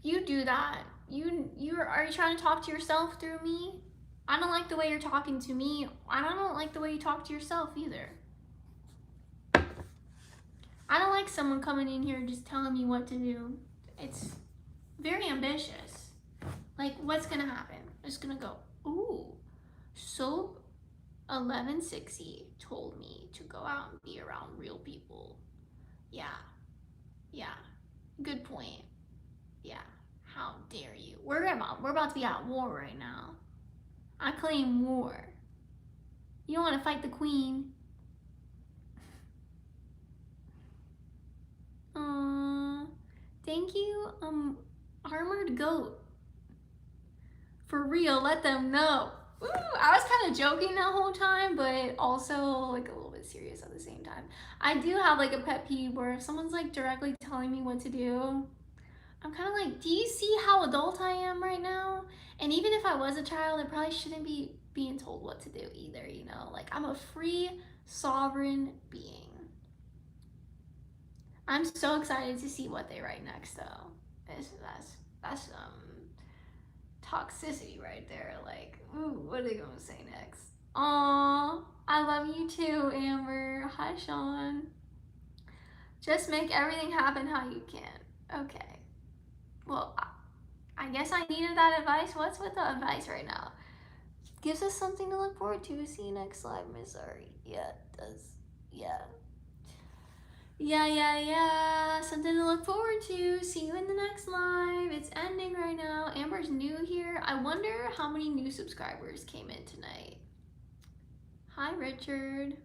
You do that? Are you trying to talk to yourself through me? I don't like the way you're talking to me. I don't like the way you talk to yourself either. I don't like someone coming in here just telling me what to do. It's very ambitious. Like, what's gonna happen? It's gonna go, ooh, Soap 1160 told me to go out and be around real people. Yeah, good point. Yeah, how dare you? We're about to be at war right now. I claim war. You don't want to fight the queen. Thank you, Armored Goat. For real, let them know. Ooh, I was kind of joking that whole time, but also like a little bit serious at the same time. I do have like a pet peeve where if someone's like directly telling me what to do, I'm kind of like, do you see how adult I am right now? And even if I was a child, I probably shouldn't be being told what to do either, you know? Like, I'm a free, sovereign being. I'm so excited to see what they write next, though. That's toxicity right there. Like, ooh, what are they gonna say next? Aww, I love you too, Amber. Hi, Sean. Just make everything happen how you can. Okay. Well, I guess I needed that advice. What's with the advice right now? Gives us something to look forward to. See you next live, Miss Ari. Yeah, it does. Yeah. Yeah. Something to look forward to. See you in the next live. It's ending right now. Amber's new here. I wonder how many new subscribers came in tonight. Hi, Richard.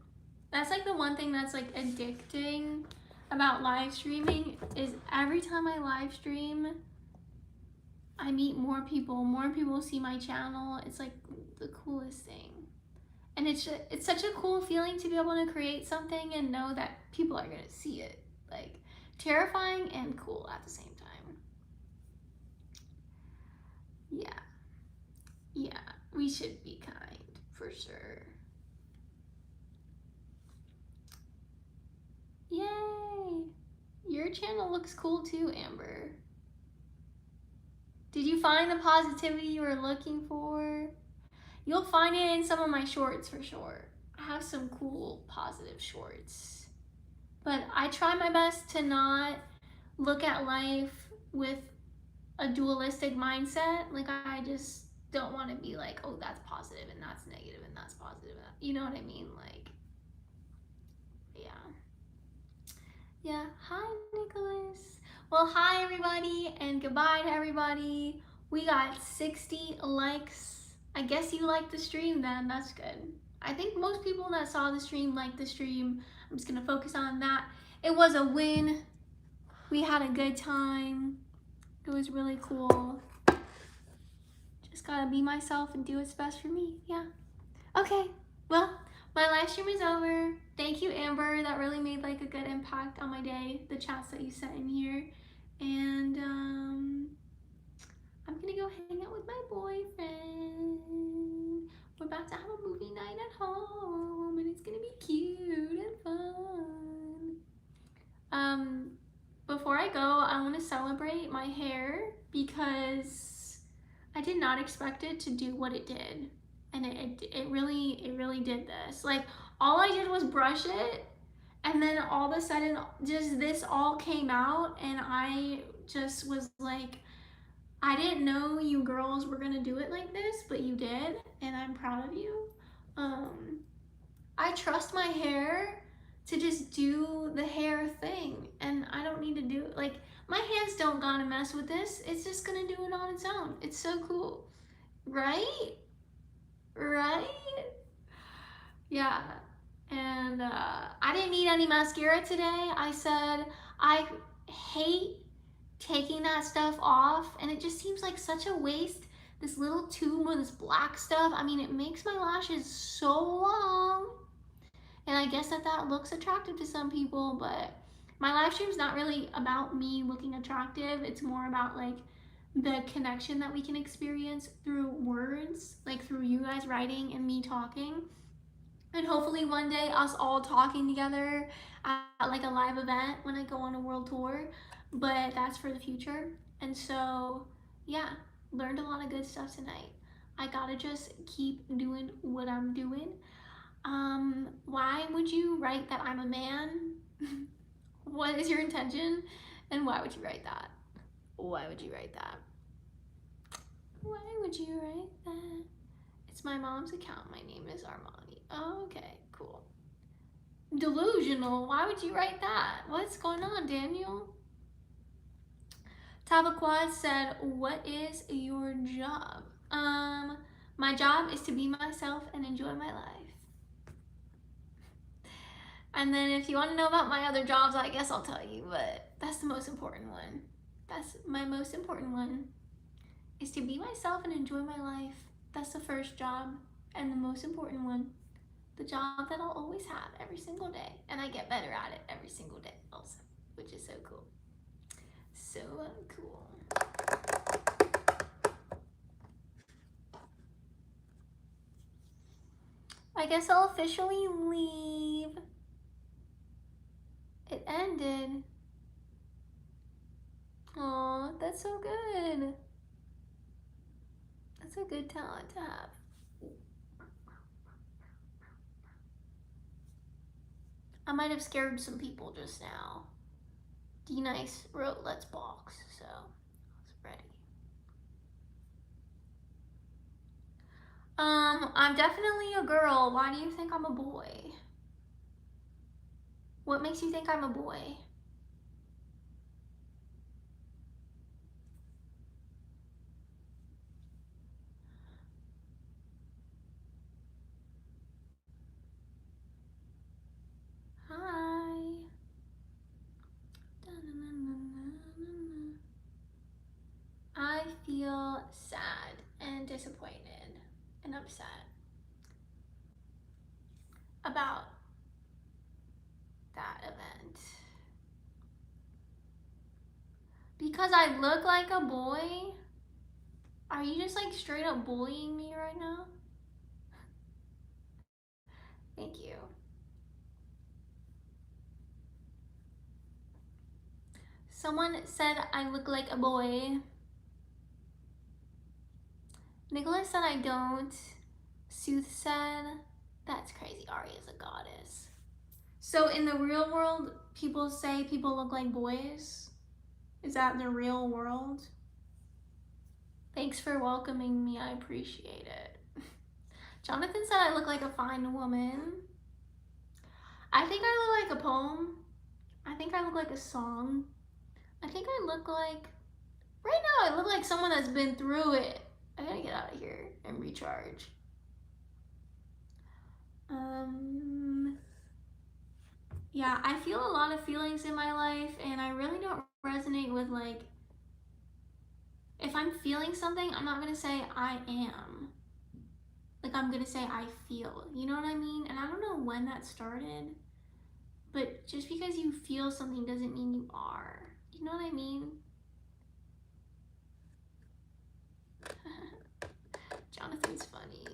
That's like the one thing that's like addicting about live streaming is every time I live stream, I meet more people see my channel. It's like the coolest thing. And it's such a cool feeling to be able to create something and know that people are gonna see it. Like, terrifying and cool at the same time. Yeah, yeah, we should be kind, for sure. Yay! Your channel looks cool too, Amber. Did you find the positivity you were looking for? You'll find it in some of my shorts for sure. I have some cool positive shorts. But I try my best to not look at life with a dualistic mindset. Like, I just don't want to be like, oh, that's positive and that's negative and that's positive. You know what I mean? Like, yeah. Yeah. Hi, Nicholas. Well, hi, everybody, and goodbye to everybody. We got 60 likes. I guess you liked the stream then. That's good. I think most people that saw the stream liked the stream. I'm just going to focus on that. It was a win. We had a good time. It was really cool. Just gotta be myself and do what's best for me. Yeah. Okay. Well, my live stream is over. Thank you, Amber. That really made like a good impact on my day. The chats that you sent in here. And I'm gonna go hang out with my boyfriend. We're about to have a movie night at home, and it's gonna be cute and fun. Before I go, I want to celebrate my hair because I did not expect it to do what it did, and it really did this. Like, all I did was brush it, and then all of a sudden, just this all came out, and I just was like, I didn't know you girls were gonna do it like this, but you did, and I'm proud of you. I trust my hair to just do the hair thing, and I don't need to do it. Like, my hands don't gotta mess with this. It's just gonna do it on its own. It's so cool, right? Right? Yeah. And I didn't need any mascara today. I said I hate taking that stuff off, and it just seems like such a waste. This little tube with this black stuff. I mean, it makes my lashes so long. And I guess that looks attractive to some people, but my live stream's not really about me looking attractive. It's more about like the connection that we can experience through words, like through you guys writing and me talking. And hopefully one day us all talking together at like a live event when I go on a world tour, but that's for the future. And so, yeah, learned a lot of good stuff tonight. I gotta just keep doing what I'm doing. Why would you write that I'm a man? What is your intention? And why would you write that? Why would you write that? Why would you write that? It's my mom's account. My name is Armani. Oh, okay, cool. Delusional. Why would you write that? What's going on, Daniel? Tabaquad said, what is your job? My job is to be myself and enjoy my life. And then if you want to know about my other jobs, I guess I'll tell you, but that's the most important one. That's my most important one, is to be myself and enjoy my life. That's the first job and the most important one. The job that I'll always have every single day. And I get better at it every single day also, which is so cool. So cool. I guess I'll officially leave. It ended. Aw, that's so good. That's a good talent to have. I might have scared some people just now. D-Nice wrote let's box, so I was ready. I'm definitely a girl. Why do you think I'm a boy? What makes you think I'm a boy? Hi. I feel sad and disappointed and upset. about that event. Because I look like a boy? Are you just like straight up bullying me right now? Thank you. Someone said I look like a boy. Nicholas said I don't. Sooth said, that's crazy. Ari is a goddess. So in the real world, people say people look like boys? Is that the real world? Thanks for welcoming me. I appreciate it. Jonathan said I look like a fine woman. I think I look like a poem. I think I look like a song. I think I look like, right now I look like someone that's been through it. I gotta get out of here and recharge. Yeah, I feel a lot of feelings in my life, and I really don't resonate with, like, if I'm feeling something, I'm not gonna say I am. Like, I'm gonna say I feel. You know what I mean? And I don't know when that started, but just because you feel something doesn't mean you are. You know what I mean? Jonathan's funny.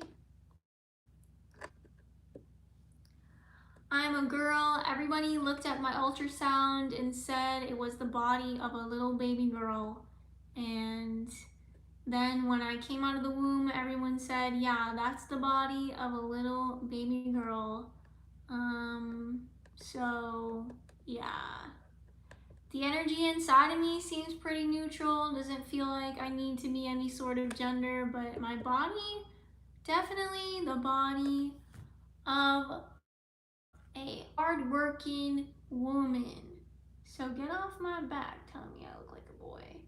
I'm a girl. Everybody looked at my ultrasound and said it was the body of a little baby girl. And then when I came out of the womb, everyone said, yeah, that's the body of a little baby girl. So yeah. The energy inside of me seems pretty neutral. Doesn't feel like I need to be any sort of gender, but my body, definitely the body of a hard-working woman. So get off my back telling me I look like a boy.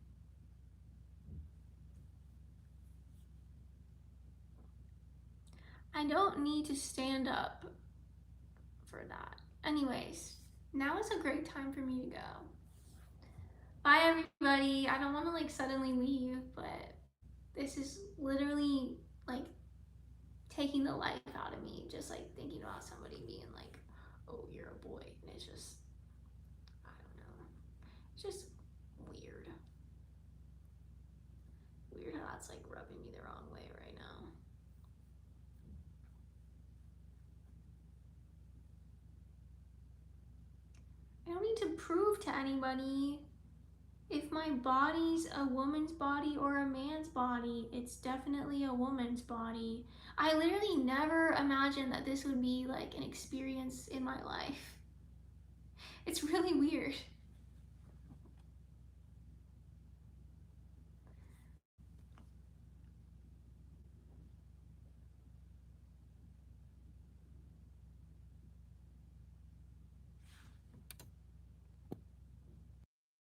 I don't need to stand up for that. Anyways, now is a great time for me to go. Bye everybody. I don't want to like suddenly leave, but this is literally like taking the life out of me, just like thinking about somebody being like, oh, you're a boy. And it's just, I don't know. It's just weird. Weird how that's like rubbing me the wrong way right now. I don't need to prove to anybody if my body's a woman's body or a man's body. It's definitely a woman's body. I literally never imagined that this would be like an experience in my life. It's really weird.